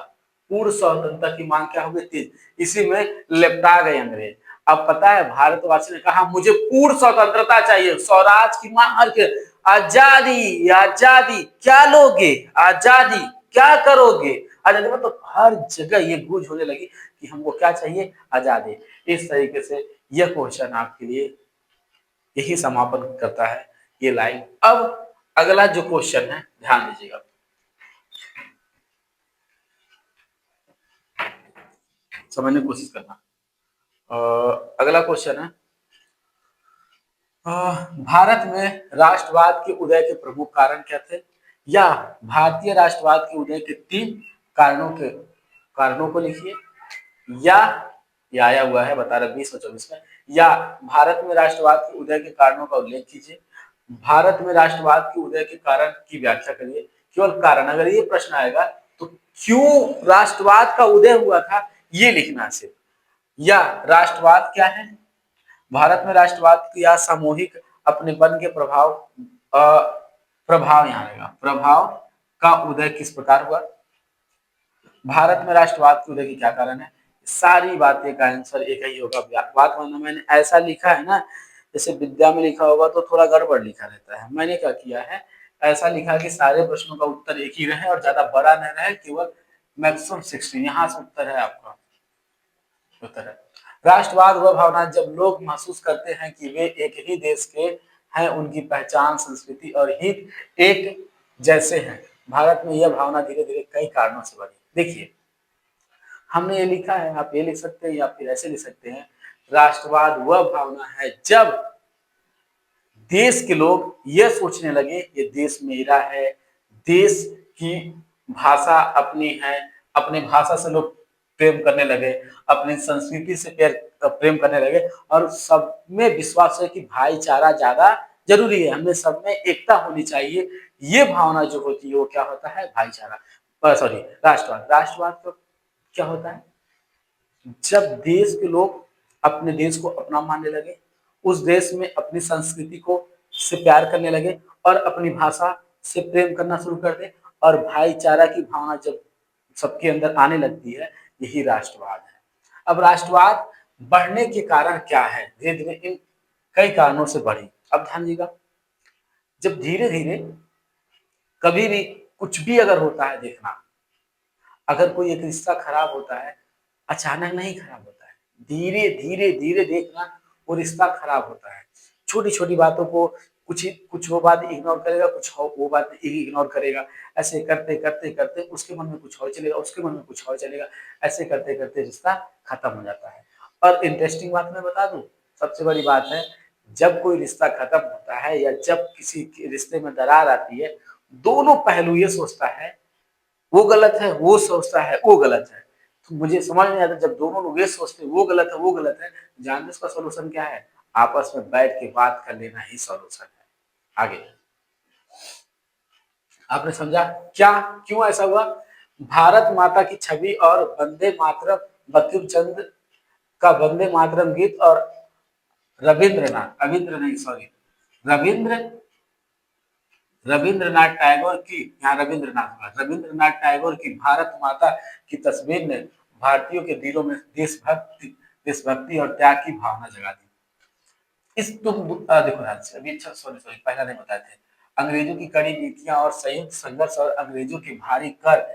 पूर्ण स्वतंत्रता की मांग क्या हो गई, तेज। इसी में लिपटा गए अंग्रेज। अब पता है भारतवासी ने कहा मुझे पूर्ण स्वतंत्रता चाहिए, स्वराज की मांग, हर के आजादी, आजादी क्या लोगे, आजादी क्या करोगे, आजादी मतलब हर जगह ये गूंज होने लगी कि हमको क्या चाहिए, आजादी। इस तरीके से यह क्वेश्चन आपके लिए यही समापन करता है, ये लाइन। अब अगला जो क्वेश्चन है ध्यान दीजिएगा, समझने की कोशिश करना। अगला क्वेश्चन है, भारत में राष्ट्रवाद के उदय के प्रमुख कारण क्या थे, या भारतीय राष्ट्रवाद के उदय के 3 कारणों को लिखिए, या ये आया हुआ है बता रहा 20 और 24 में, या भारत में राष्ट्रवाद के उदय के कारणों का उल्लेख कीजिए, भारत में राष्ट्रवाद के उदय के कारण की व्याख्या करिए। केवल कारण, अगर ये प्रश्न आएगा तो क्यों राष्ट्रवाद का उदय हुआ था ये लिखना सिर्फ, या राष्ट्रवाद क्या है, भारत में राष्ट्रवाद या सामूहिक अपनेपन के प्रभाव यहाँ रहेगा, प्रभाव का उदय किस प्रकार हुआ, भारत में राष्ट्रवाद के उदय के क्या कारण है। सारी बातें का आंसर एक ही होगा। बात मानना, मैंने ऐसा लिखा है ना, जैसे विद्या में लिखा होगा तो थोड़ा गड़बड़ लिखा रहता है। मैंने क्या किया है, ऐसा लिखा कि सारे प्रश्नों का उत्तर एक ही रहे और ज्यादा बड़ा न रहे, केवल मैक्सिमम 60। यहाँ से उत्तर है आपका, उत्तर है राष्ट्रवाद वह भावना जब लोग महसूस करते हैं कि वे एक ही देश के हैं, उनकी पहचान, संस्कृति और हित एक जैसे हैं। भारत में यह भावना धीरे धीरे कई कारणों से बढ़ी। देखिए, हमने ये लिखा है, आप ये लिख सकते हैं या फिर ऐसे लिख सकते हैं, राष्ट्रवाद वह भावना है जब देश के लोग यह सोचने लगे ये देश मेरा है, देश की भाषा अपनी है, अपनी भाषा से लोग प्रेम करने लगे, अपनी संस्कृति से प्रेम करने लगे, और सब में विश्वास है कि भाईचारा ज्यादा जरूरी है, हमें सब में एकता होनी चाहिए। ये भावना जो होती है वो क्या होता है, भाईचारा, सॉरी राष्ट्रवाद। राष्ट्रवाद तो क्या होता है, जब देश के लोग अपने देश को अपना मानने लगे, उस देश में अपनी संस्कृति को से प्यार करने लगे और अपनी भाषा से प्रेम करना शुरू कर दे, और भाईचारा की भावना जब सबके अंदर आने लगती है, यही राष्ट्रवाद है। अब राष्ट्रवाद बढ़ने के कारण क्या है, धीरे धीरे इन कई कारणों से बढ़ी। अब ध्यान दीजिएगा, जब धीरे धीरे कभी भी कुछ भी अगर होता है, देखना, अगर कोई एक रिश्ता खराब होता है, अचानक नहीं खराब होता है, धीरे धीरे धीरे देखना वो रिश्ता खराब होता है। छोटी छोटी बातों को कुछ वो बात इग्नोर करेगा, कुछ वो बात इग्नोर करेगा, ऐसे करते करते करते उसके मन में कुछ और चलेगा, उसके मन में कुछ और चलेगा, ऐसे करते करते रिश्ता खत्म हो जाता है। और इंटरेस्टिंग बात मैं बता दूं, सबसे बड़ी बात है, जब कोई रिश्ता खत्म होता है या जब किसी के रिश्ते में दरार आती है, दोनों पहलू ये सोचता है वो गलत है, वो सोचता है वो गलत है। तो मुझे समझ नहीं आता, जब दोनों लोग ये सोचते हैं वो गलत है वो गलत है, जानते इसका सॉल्यूशन क्या है, आपस में बैठ के बात कर लेना ही सॉल्यूशन है। आगे आपने समझा क्या, क्यों ऐसा हुआ। भारत माता की छवि और वंदे मातरम, बंकिम चंद्र का वंदे मातरम गीत और रविंद्रनाथ, रविंद्र नहीं सॉरी रविंद्र रविंद्रनाथ टैगोर की, यहाँ रविंद्रनाथ टैगोर की भारत माता की तस्वीर ने भारतीयों के दिलों में देशभक्ति और त्याग की भावना जगा दी। इस देखो अभी, अच्छा सॉरी सॉरी पहला नहीं बताए थे, अंग्रेजों की कड़ी नीतियां और संयुक्त संघर्ष और अंग्रेजों की भारी कर।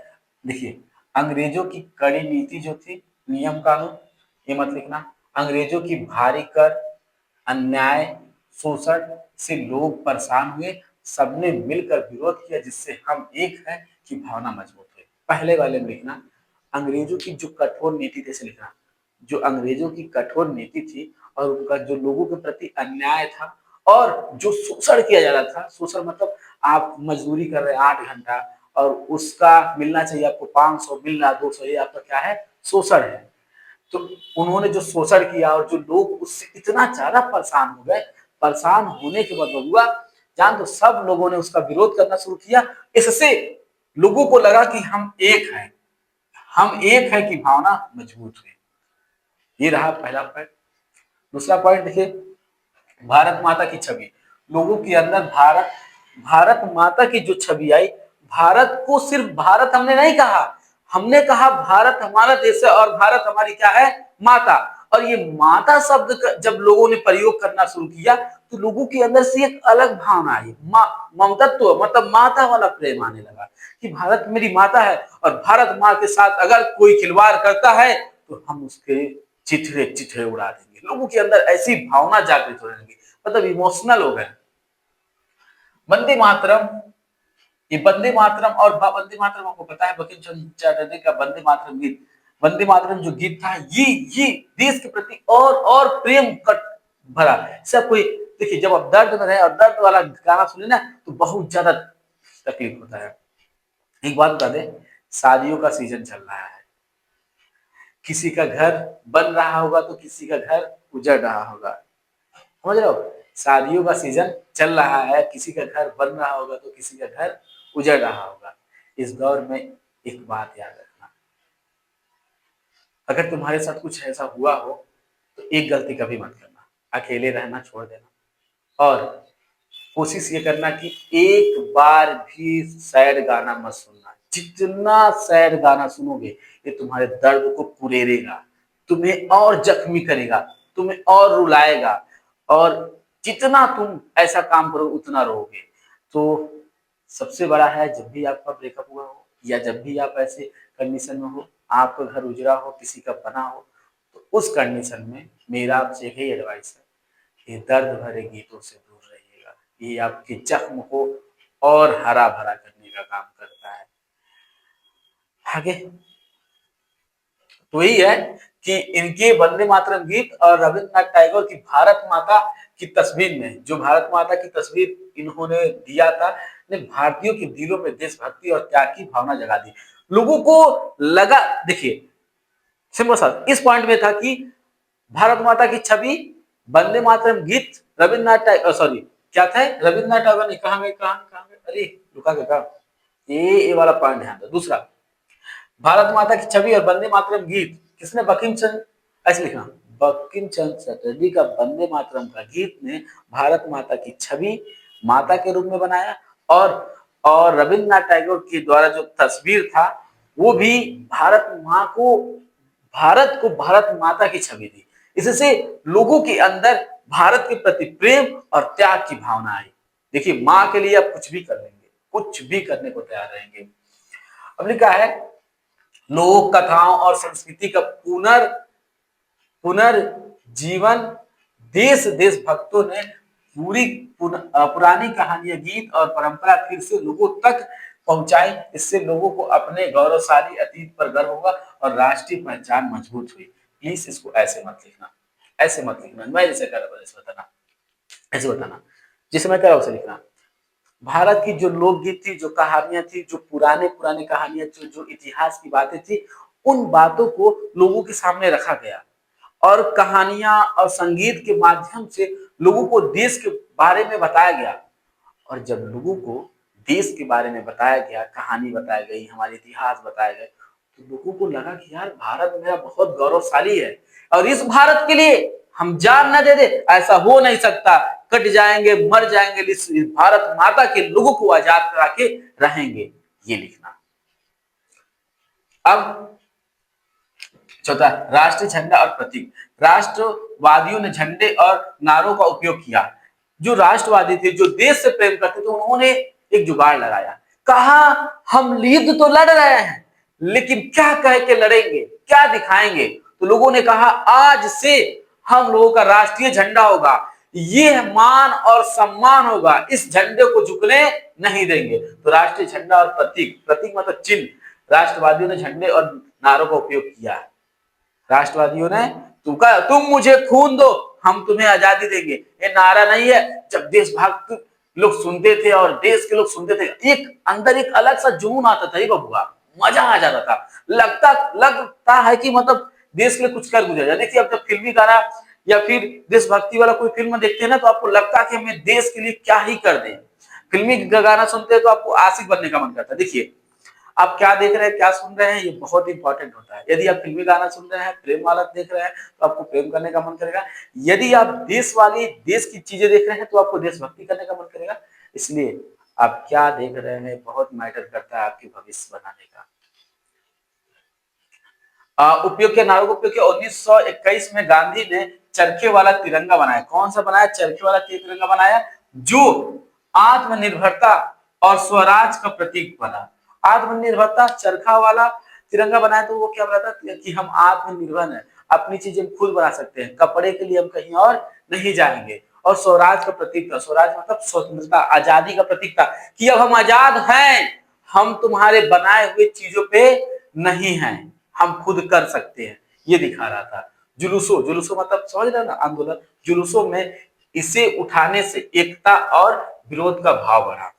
देखिए, अंग्रेजों की कड़ी नीति जो थी, नियम कानून, ये मत लिखना, अंग्रेजों की भारी कर, अन्याय, शोषण से लोग परेशान हुए, सबने मिलकर विरोध किया, जिससे हम एक हैं की भावना मजबूत हुई। पहले वाले में लिखना, अंग्रेजों की जो कठोर नीति थी, जैसे लिखना, जो अंग्रेजों की कठोर नीति थी और उनका जो लोगों के प्रति अन्याय था और जो शोषण किया जा रहा था, शोषण मतलब आप मजदूरी कर रहे हैं 8 घंटा और उसका मिलना चाहिए आपको 500, मिल रहा 200, ये आपका क्या है, शोषण है। तो उन्होंने जो शोषण किया और जो लोग उससे इतना ज्यादा परेशान हो गए, परेशान होने के बाद हुआ जान, तो सब लोगों ने उसका विरोध करना शुरू किया। इससे लोगों को लगा कि हम एक हैं, हम एक है की भावना मजबूत हुई। ये रहा पहला पॉइंट। दूसरा पॉइंट देखिए, भारत माता की छवि, लोगों के अंदर भारत माता की जो छवि आई, भारत को सिर्फ भारत हमने नहीं कहा, हमने कहा भारत हमारा देश है और भारत हमारी क्या है, माता। और ये माता शब्द जब लोगों ने प्रयोग करना शुरू किया तो लोगों के अंदर से एक अलग भावना आई, ममतत्व मतलब माता वाला प्रेम आने लगा कि भारत मेरी माता है और भारत माँ के साथ अगर कोई खिलवाड़ करता है तो हम उसके चिथड़े चिथड़े उड़ा देंगे। लोगों के अंदर ऐसी भावना जागृत होने लगी, मतलब इमोशनल हो गए। वंदे मातरम, ये वंदे मातरम और वंदे मातरम आपको पता है बंकिम चंद्र चटर्जी का वंदे मातरम गीत, वंदे मातरम जो गीत था ये देश के प्रति और प्रेम कट भरा। सब कोई देखिए, जब आप दर्द में रहे और दर्द वाला गाना सुने ना तो बहुत ज्यादा तकलीफ होता है। एक बात बता दें, शादियों का सीजन चल रहा है, किसी का घर बन रहा होगा तो किसी का घर उजड़ रहा होगा। समझ रहे हो, शादियों का सीजन चल रहा है, किसी का घर बन रहा होगा तो किसी का घर उजड़ रहा होगा। इस दौर में एक बात याद रखना, अगर तुम्हारे साथ कुछ ऐसा हुआ हो तो एक गलती कभी मत करना, अकेले रहना छोड़ देना। और कोशिश ये करना कि एक बार भी सैड गाना मत सुनना। जितना सैड गाना सुनोगे ये तुम्हारे दर्द को कुरेदेगा, तुम्हें और जख्मी करेगा, तुम्हें और रुलाएगा। और जितना तुम ऐसा काम करोगे उतना रोगे। तो सबसे बड़ा है, जब भी आपका ब्रेकअप हुआ हो या जब भी आप ऐसे कंडीशन में हो, आपका घर उजड़ा हो, किसी का बना हो, तो उस कंडीशन में मेरा आपसे एक ही एडवाइस है, ये दर्द भरे गीतों से दूर रहिएगा। ये आपके जख्म को और हरा भरा करने का काम करता है। आगे तो यही है कि इनके वंदे मातरम गीत और रविंद्रनाथ टैगोर की भारत माता की तस्वीर में, जो भारत माता की तस्वीर इन्होंने दिया था, ने भारतीयों के दिलों में देशभक्ति और त्याग की भावना जगा दी। लोगों को लगा, देखिए सिंपल सा इस पॉइंट में था कि भारत माता की छवि, वंदे मातरम गीत, रविन्द्रनाथ टैगोर, सॉरी क्या था, रविन्द्रनाथ टैगोर ने कहा गए, अरे रुका के कहा, ये वाला पॉइंट ध्यान दो। दूसरा, भारत माता की छवि और वंदे मातरम गीत किसने, बंकिम चंद्र, ऐसे लिखना, बंकिम चंद्र चटर्जी का वंदे मातरम का गीत ने भारत माता की छवि माता के रूप में बनाया। और रविन्द्रनाथ टैगोर के द्वारा जो तस्वीर था वो भी भारत माँ को, भारत को भारत माता की छवि दी। इससे लोगों के अंदर भारत के प्रति प्रेम और त्याग की भावना आई। देखिए माँ के लिए आप कुछ भी कर लेंगे, कुछ भी करने को तैयार रहेंगे। अब लिखा है, लोक कथाओं और संस्कृति का पुनर्जीवन, देश देशभक्तों ने पुरानी कहानियां, गीत और परंपरा फिर से लोगों तक पहुंचाई। इससे लोगों को अपने गौरवशाली अतीत पर गर्व होगा और राष्ट्रीय पहचान मजबूत हुई। प्लीज इसको ऐसे मत लिखना, ऐसे मत लिखना, मैं जैसे कर रहा हूं ऐसे बताना, ऐसे बताना, जिसे मैं कह रहा हूं उसे लिखना। भारत की जो लोकगीत थी, जो कहानियां थी, जो पुराने पुराने कहानियां, जो इतिहास की बातें थी, उन बातों को लोगों के सामने रखा गया और कहानियां और संगीत के माध्यम से लोगों को देश के बारे में बताया गया। और जब लोगों को देश के बारे में बताया गया, कहानी बताई गई, हमारे इतिहास बताए गए, तो लोगों को लगा कि यार भारत मेरा बहुत गौरवशाली है और इस भारत के लिए हम जान न दे दे, ऐसा हो नहीं सकता, कट जाएंगे, मर जाएंगे, इस भारत माता के लोगों को आजाद करा के रहेंगे। ये लिखना। अब चौथा, राष्ट्रीय झंडा और प्रतीक। राष्ट्रवादियों ने झंडे और नारों का उपयोग किया। जो राष्ट्रवादी थे, जो देश से प्रेम करते थे, उन्होंने एक जुगाड़ लगाया, कहा हम युद्ध तो लड़ रहे हैं लेकिन क्या कह के लड़ेंगे, क्या दिखाएंगे। तो लोगों ने कहा आज से हम लोगों का राष्ट्रीय झंडा होगा, ये मान और सम्मान होगा, इस झंडे को झुकने नहीं देंगे। तो राष्ट्रीय झंडा और प्रतीक, प्रतीक मतलब चिन्ह, राष्ट्रवादियों ने झंडे और नारों का उपयोग किया। राष्ट्रवादियों ने तुम मुझे खून दो हम तुम्हें आजादी देंगे, ये नारा नहीं है। जब देशभक्त लोग सुनते थे और देश के लोग सुनते थे, एक अंदर एक अलग सा जुनून आता था, बबुआ मजा आ जाता था, लगता है कि मतलब देश के लिए कुछ कर गुजर जाए। देखिए अब जब फिल्मी गाना या फिर देशभक्ति वाला कोई फिल्म देखते हैं ना, तो आपको लगता है कि हमें देश के लिए क्या ही कर दें। फिल्मी गाना सुनते हैं तो आपको आशिक बनने का मन करता है। देखिए आप क्या देख रहे हैं, क्या सुन रहे हैं, ये बहुत इंपॉर्टेंट होता है। यदि आप फिल्मी गाना सुन रहे हैं, प्रेम वाला देख रहे हैं, तो आपको प्रेम करने का मन करेगा। यदि आप देश की चीजें देख रहे हैं तो आपको देशभक्ति करने का मन करेगा। इसलिए आप क्या देख रहे हैं बहुत मैटर करता है आपके भविष्य बनाने का। उपयोग के नारों को उपयोग किया। 1921 में गांधी ने चरखे वाला तिरंगा बनाया। कौन सा बनाया? चरखे वाला तिरंगा बनाया, जो आत्मनिर्भरता और स्वराज का प्रतीक बना। आत्मनिर्भरता, चरखा वाला तिरंगा बनाया तो वो क्या बताता कि हम आत्मनिर्भर हैं, अपनी चीजें खुद बना सकते हैं, कपड़े के लिए हम कहीं और नहीं जाएंगे। और स्वराज का प्रतीक था, स्वराज मतलब स्वतंत्रता, आजादी का प्रतीक था कि अब हम आजाद हैं, हम तुम्हारे बनाए हुए चीजों पे नहीं हैं, हम खुद कर सकते हैं, ये दिखा रहा था। जुलूसों मतलब समझ रहे ना, आंदोलन, जुलूसों में इसे उठाने से एकता और विरोध का भाव बढ़ा।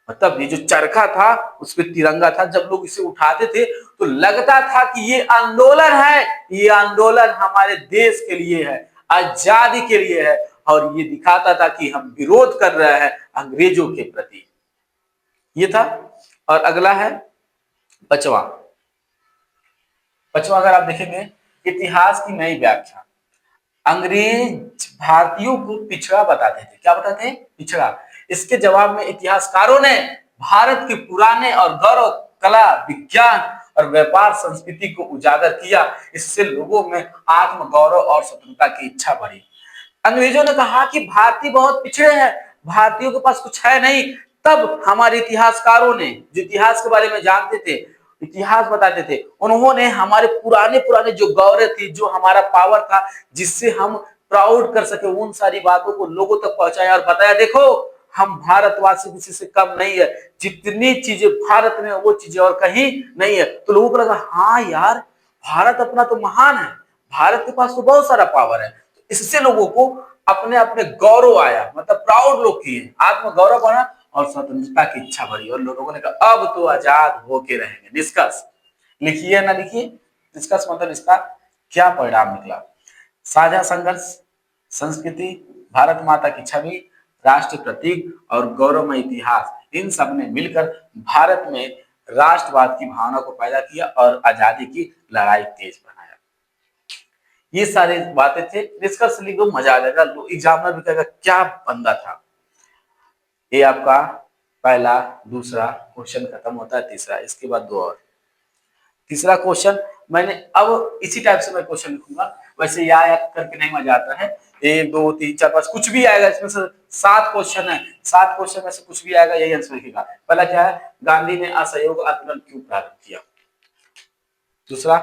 मतलब ये जो चरखा था उस पे तिरंगा था, जब लोग इसे उठाते थे तो लगता था कि ये आंदोलन है, ये आंदोलन हमारे देश के लिए है, आजादी के लिए है, और ये दिखाता था कि हम विरोध कर रहे हैं अंग्रेजों के प्रति। ये था। और अगला है पांचवा। पांचवा अगर आप देखेंगे, इतिहास की नई व्याख्या। अंग्रेज भारतीयों को पिछड़ा बताते थे। क्या बताते हैं? पिछड़ा। इसके जवाब में इतिहासकारों ने भारत के पुराने और गौरव कला, विज्ञान और व्यापार संस्कृति को उजागर किया। इससे लोगों में आत्म गौरव और स्वतंत्रता की इच्छा बढ़ी। अंग्रेजों ने कहा कि भारतीय बहुत पिछड़े हैं, भारतीयों के पास कुछ है नहीं। तब हमारे इतिहासकारों ने, जो इतिहास के बारे में जानते थे, इतिहास बताते थे, उन्होंने हमारे पुराने पुराने जो गौरव थी, जो हमारा पावर था, जिससे हम प्राउड कर सके, उन सारी बातों को लोगों तक पहुंचाया और बताया, देखो हम भारतवासी किसी से कम नहीं है, जितनी चीजें भारत में वो चीजें और कहीं नहीं है। तो लोगों को लगा, हाँ यार, भारत अपना तो महान है, भारत के पास तो बहुत सारा पावर है। तो इससे लोगों को अपने अपने गौरव आया, मतलब प्राउड लोग किए, आत्म गौरव बना और स्वतंत्रता की इच्छा बढ़ी, और लोगों ने कहा अब तो आजाद होके रहेंगे। निष्कर्ष लिखिए ना लिखिए, निष्कर्ष मतलब इसका क्या परिणाम निकला? साझा संघर्ष, संस्कृति, भारत माता की छवि, राष्ट्रीय प्रतीक और गौरवमय इतिहास, इन सब ने मिलकर भारत में राष्ट्रवाद की भावना को पैदा किया और आजादी की लड़ाई तेज बनाया। ये सारी बातें थे। निष्कर्ष लिख दो, मजा आ जाएगा, एग्जामिनर भी कहेगा क्या बंदा था। ये आपका पहला दूसरा क्वेश्चन खत्म होता है, तीसरा, इसके बाद दो और। तीसरा क्वेश्चन मैंने अब इसी टाइप से मैं क्वेश्चन लिखूंगा, वैसे या करके नहीं मजा आता है। 1 2 3 4 5 कुछ भी आएगा, इसमें से 7 क्वेश्चन है, 7 क्वेश्चन में से कुछ भी आएगा, यही आंसर लिखेगा। पहला क्या है? गांधी ने असहयोग आंदोलन क्यों प्रारंभ किया? दूसरा,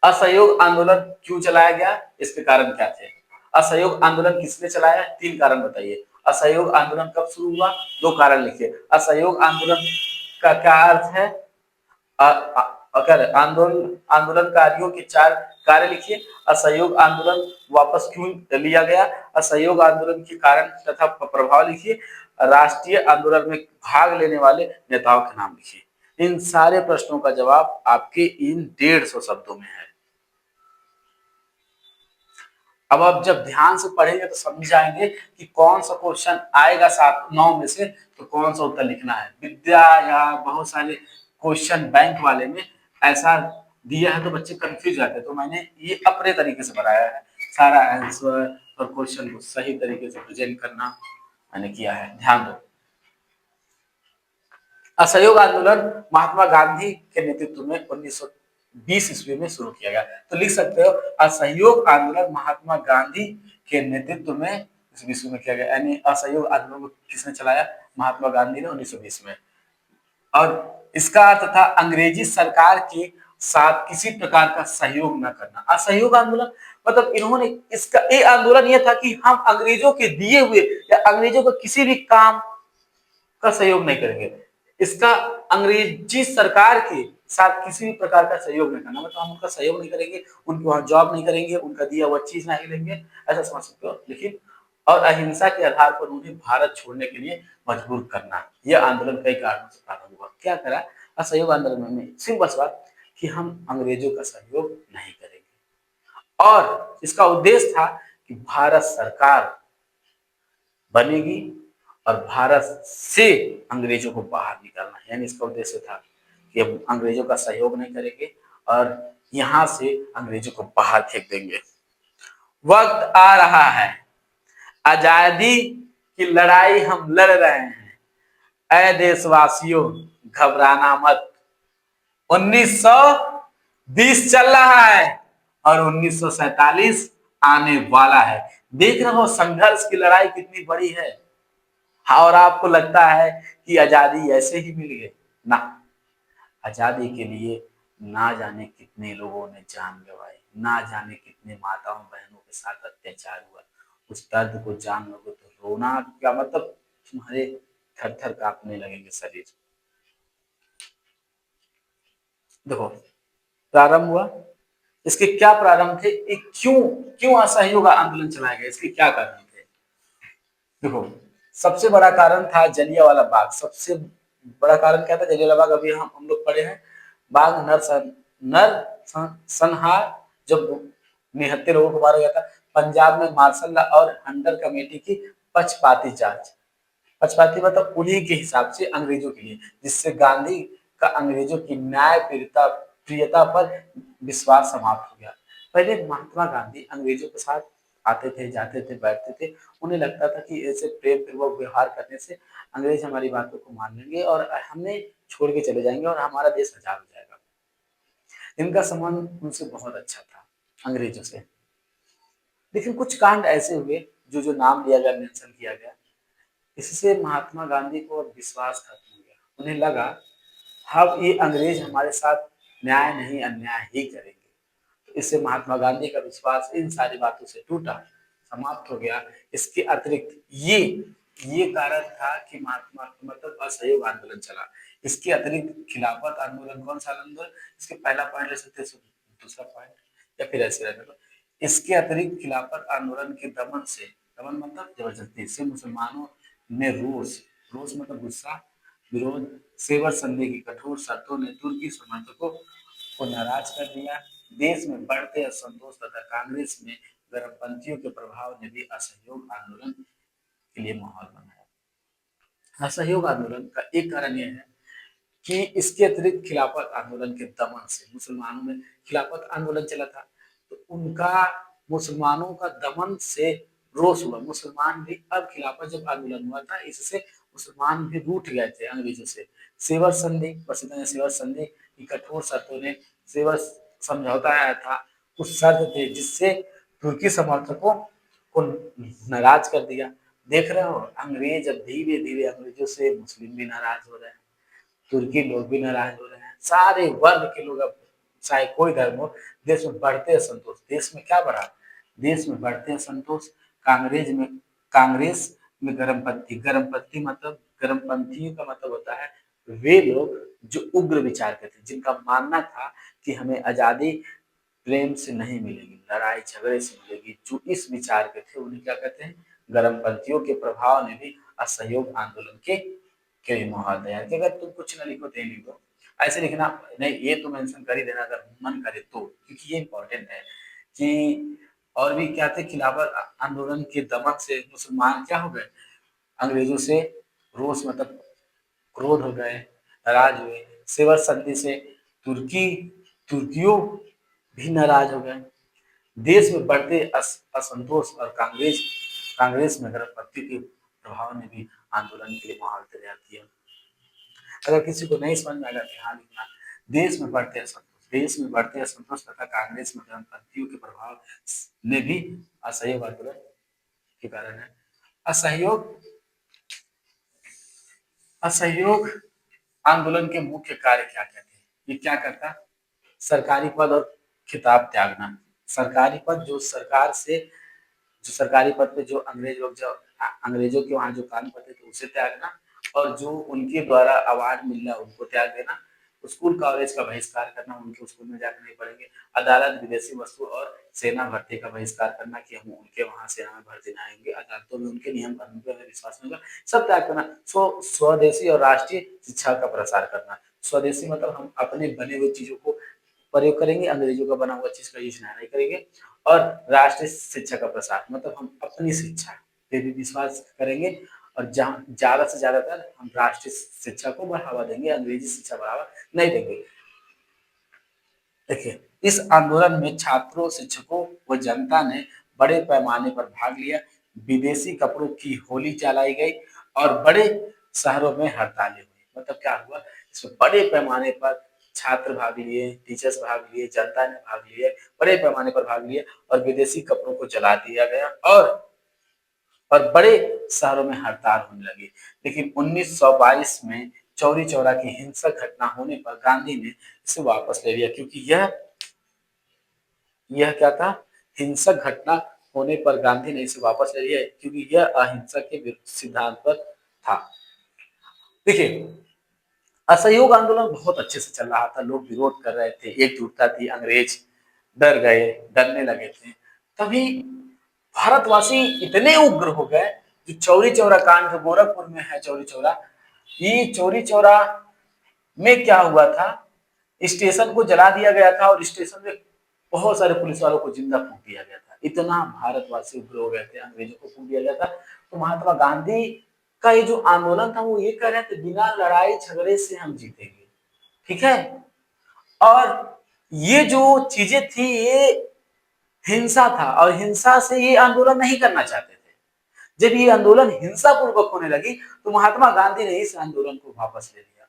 असहयोग आंदोलन क्यों चलाया गया, इसके कारण क्या थे? असहयोग आंदोलन किसने चलाया? 3 कारण बताइए। असहयोग आंदोलन कब शुरू हुआ? 2 कारण लिखिए। असहयोग आंदोलन का क्या अर्थ है? अगर आंदोलनकारियों के 4 कार्य लिखिए। असहयोग आंदोलन वापस क्यों लिया गया? असहयोग आंदोलन के कारण तथा प्रभाव लिखिए। राष्ट्रीय आंदोलन में भाग लेने वाले नेताओं के नाम लिखिए। इन सारे प्रश्नों का जवाब आपके इन 150 शब्दों में है। अब आप जब ध्यान से पढ़ेंगे तो समझ जाएंगे कि कौन सा क्वेश्चन आएगा 7 9 में से, तो कौन सा उत्तर लिखना है। विद्या या बहुत सारे क्वेश्चन बैंक वाले में ऐसा दिया है तो बच्चे कंफ्यूज जाते हैं, तो मैंने ये अपने तरीके से बनाया है। सारा आंसर और क्वेश्चन को सही तरीके से प्रेजेंट करना मैंने किया है, ध्यान दो। असहयोग आंदोलन महात्मा गांधी के नेतृत्व में 1920 ईस्वी में शुरू किया गया। तो लिख सकते हो असहयोग आंदोलन महात्मा गांधी के नेतृत्व में इस विश्व में किया गया, यानी असहयोग आंदोलन को किसने चलाया? महात्मा गांधी ने 1920 में। और इसका अर्थ था अंग्रेजी सरकार के साथ किसी प्रकार का सहयोग न करना। असहयोग आंदोलन मतलब इन्होंने इसका ये आंदोलन यह था कि हम अंग्रेजों के दिए हुए या अंग्रेजों को किसी भी काम का सहयोग नहीं करेंगे। इसका अंग्रेजी सरकार के साथ किसी भी प्रकार का सहयोग नहीं करना, मतलब हम उनका सहयोग नहीं करेंगे, उनके वहां जॉब नहीं करेंगे, उनका दिया हुआ चीज नहीं लेंगे, ऐसा समझ सकते हो। लेकिन और अहिंसा के आधार पर उन्हें भारत छोड़ने के लिए मजबूर करना, यह आंदोलन कई कारणों से प्रारंभ हुआ। क्या करा असहयोग आंदोलन में? सिंपल सी बात कि हम अंग्रेजों का सहयोग नहीं करेंगे, और इसका उद्देश्य था कि भारत सरकार बनेगी और भारत से अंग्रेजों को बाहर निकालना, यानी इसका उद्देश्य था कि हम अंग्रेजों का सहयोग नहीं करेंगे और यहां से अंग्रेजों को बाहर फेंक देंगे। वक्त आ रहा है, आजादी की लड़ाई हम लड़ रहे हैं, ऐ देशवासियों घबराना मत। 1920 चल रहा है और 1947 आने वाला है। देख रहे हो संघर्ष की लड़ाई कितनी बड़ी है। और आपको लगता है कि आजादी ऐसे ही मिल गई ना, आजादी के लिए ना जाने कितने लोगों ने जान गंवाई, ना जाने कितने माताओं बहनों के साथ अत्याचार हुआ। उस दर्द को जान लोगे तो रोना क्या मतलब, तुम्हारे थर थर कांपने लगेंगे शरीर। देखो प्रारंभ हुआ, इसके क्या प्रारंभ थे, क्यों क्यों असहयोग आंदोलन चलाया गया, इसके क्या कारण थे? देखो सबसे बड़ा कारण था जलियांवाला बाग। सबसे बड़ा कारण क्या था? जलियांवाला बाग अभी हम लोग पढ़े हैं। बाग नरसंहार जब 79 लोगों को मारा गया था। पंजाब में मार्शल लॉ और हंटर कमेटी की पक्षपाती जांच, पक्षपाती मतलब उन्हीं के हिसाब से अंग्रेजों के लिए, जिससे गांधी का अंग्रेजों की न्याय प्रियता प्रियता पर विश्वास समाप्त हो गया। पहले महात्मा गांधी अंग्रेजों के साथ आते थे, जाते थे, बैठते थे। उन्हें लगता था कि ऐसे प्रेम पूर्वक व्यवहार करने से अंग्रेज हमारी बातों को मान लेंगे और हमें छोड़ के चले जाएंगे और हमारा देश आजाद हो जाएगा। इनका संबंध उनसे बहुत अच्छा था, अंग्रेजों से। लेकिन कुछ कांड ऐसे हुए जो जो नाम लिया गया, मेंशन किया गया, इससे महात्मा गांधी को अब विश्वास खत्म हो गया। उन्हें लगा अब ये अंग्रेज हमारे साथ न्याय नहीं अन्याय ही करेंगे। तो इससे महात्मा गांधी का विश्वास इन सारी बातों से टूटा, समाप्त हो गया। इसके अतिरिक्त ये कारण था कि महात्मा मतलब असहयोग आंदोलन चला। इसके अतिरिक्त खिलाफत आंदोलन, कौन सा आंदोलन, इसके पहला पॉइंट ले सकते हैं, दूसरा पॉइंट या फिर ऐसे रहने दो। इसके अतिरिक्त खिलाफत आंदोलन के दमन से, दमन मतलब जबरदस्ती से, मुसलमानों ने रोष, रोष मतलब गुस्सा, विरोध, सेवर संधि की कठोर शर्तों ने तुर्की समर्थकों को नाराज कर दिया। देश में बढ़ते असंतोष तथा कांग्रेस में गर्मपंथियों के प्रभाव ने भी असहयोग आंदोलन के लिए माहौल बनाया। असहयोग आंदोलन का एक कारण यह है कि इसके अतिरिक्त खिलाफत आंदोलन के दमन से, मुसलमानों में खिलाफत आंदोलन चला था तो उनका मुसलमानों का दमन से रोष हुआ। मुसलमान भी अब खिलाफत जब आंदोलन हुआ था इससे मुसलमान भी रूठ गए थे अंग्रेजों से। सेवर संधि, प्रसिद्ध है सेवर संधि की कठोर शर्तों ने, सेवर समझौता आया था, उस शर्त थे जिससे तुर्की समर्थकों को नाराज कर दिया। देख रहे हो अंग्रेज अब धीरे धीरे, अंग्रेजों से मुस्लिम भी नाराज हो रहे हैं, तुर्की लोग भी नाराज हो रहे हैं, सारे वर्ग के लोग अब चाहे कोई धर्म हो, देश में बढ़ते असंतोष। देश में क्या बढ़ा, देश में बढ़ते असंतोष, कांग्रेस में गर्मपंथी, गर्मपंथी मतलब, गर्मपंथियों का मतलब होता है वे लोग जो उग्र विचार के थे, जिनका मानना था कि हमें आजादी प्रेम से नहीं मिलेगी, लड़ाई झगड़े से मिलेगी, जो इस विचार के थे उन्हें क्या कहते हैं, गर्मपंथियों के प्रभाव ने भी असहयोग आंदोलन के लिए माहौल तैयार किया। अगर तुम कुछ ना लिखो तो लिख दो, ऐसे लिखना नहीं, ये तो मेंशन कर ही देना अगर मन करे तो, क्योंकि ये इंपॉर्टेंट है कि और भी क्या थे, खिलाफत आंदोलन के दमन से मुसलमान क्या हो गए, अंग्रेजों से रोष मतलब क्रोध हो गए, नाराज हुए। सेवर संधि से तुर्की तुर्कियों भी नाराज हो गए। देश में बढ़ते असंतोष और कांग्रेस कांग्रेस में गर्भपत्ति के प्रभाव ने भी आंदोलन के लिए माहौल तैयार किया। अगर किसी को नहीं समझ में आएगा ध्यान रखना, देश में बढ़ते असंतोष, देश में बढ़ते असंतोष तथा कांग्रेस में गर्भपत्तियों के प्रभाव ने भी असहयोग आंदोलन के कारण है। असहयोग असहयोग आंदोलन के मुख्य कार्य क्या क्या थे, ये क्या करता, सरकारी पद और खिताब त्यागना। सरकारी पद, जो सरकारी पद पे जो अंग्रेज लोग, जो अंग्रेजों के वहां जो काम करते थे उसे त्यागना, और जो उनके द्वारा अवार्ड मिलना उनको त्याग देना। स्कूल कॉलेज का बहिष्कार करना, उनके स्कूल में जाकर नहीं पढ़ेंगे। अदालत, विदेशी वस्तु और सेना भर्ती का बहिष्कार करना कि हम उनके वहां सेना में भर्ती न आएंगे, अदालतों में उनके नियम कानून पर हमें विश्वास नहीं होगा, सब त्याग करना। स्वदेशी और राष्ट्रीय शिक्षा का प्रसार करना। स्वदेशी मतलब हम अपने बने हुए चीजों को प्रयोग करेंगे, अंग्रेजों का बना हुआ चीज का यूज नहीं करेंगे। और राष्ट्रीय शिक्षा का प्रसार मतलब हम अपनी शिक्षा पे भी विश्वास करेंगे और जहाँ ज्यादा से ज्यादातर हम राष्ट्रीय शिक्षा को बढ़ावा देंगे, अंग्रेजी शिक्षा बढ़ावा नहीं देंगे। देखिए, इस आंदोलन में छात्रों, शिक्षकों व जनता ने बड़े पैमाने पर भाग लिया। विदेशी कपड़ों की होली चलाई गई और बड़े शहरों में हड़तालें हुई। मतलब क्या हुआ, इसमें बड़े पैमाने पर छात्र भाग लिए, टीचर्स भाग लिए, जनता ने भाग लिए, बड़े पैमाने पर भाग लिए और विदेशी कपड़ों को जला दिया गया और बड़े शहरों में हड़ताल होने लगी। लेकिन 1922 में चौरी चौरा की हिंसक घटना होने पर गांधी ने इसे वापस ले लिया, क्योंकि यह क्या था, हिंसक घटना होने पर गांधी ने इसे वापस ले लिया क्योंकि यह अहिंसा के सिद्धांत पर था। देखिए, असहयोग आंदोलन बहुत अच्छे से चल रहा था, लोग विरोध कर रहे थे, एकजुटता थी, अंग्रेज डर गए, डरने लगे थे। तभी भारतवासी इतने उग्र हो गए, जो चौरी चौरा कांड जो गोरखपुर में है, चौरी चौरा, ये चौरी चौरा में क्या हुआ था, स्टेशन को जला दिया गया था और स्टेशन में बहुत सारे पुलिस वालों को जिंदा फूंक दिया गया था। इतना भारतवासी उग्र हो गए थे, अंग्रेजों को फूंक दिया गया था। तो महात्मा गांधी का ये जो आंदोलन था वो ये कह रहे थे बिना लड़ाई झगड़े से हम जीतेंगे, ठीक है। और ये जो चीजें थी ये हिंसा था, और हिंसा से ये आंदोलन नहीं करना चाहते थे। जब ये आंदोलन हिंसा पूर्वक होने लगी तो महात्मा गांधी ने इस आंदोलन को वापस ले लिया।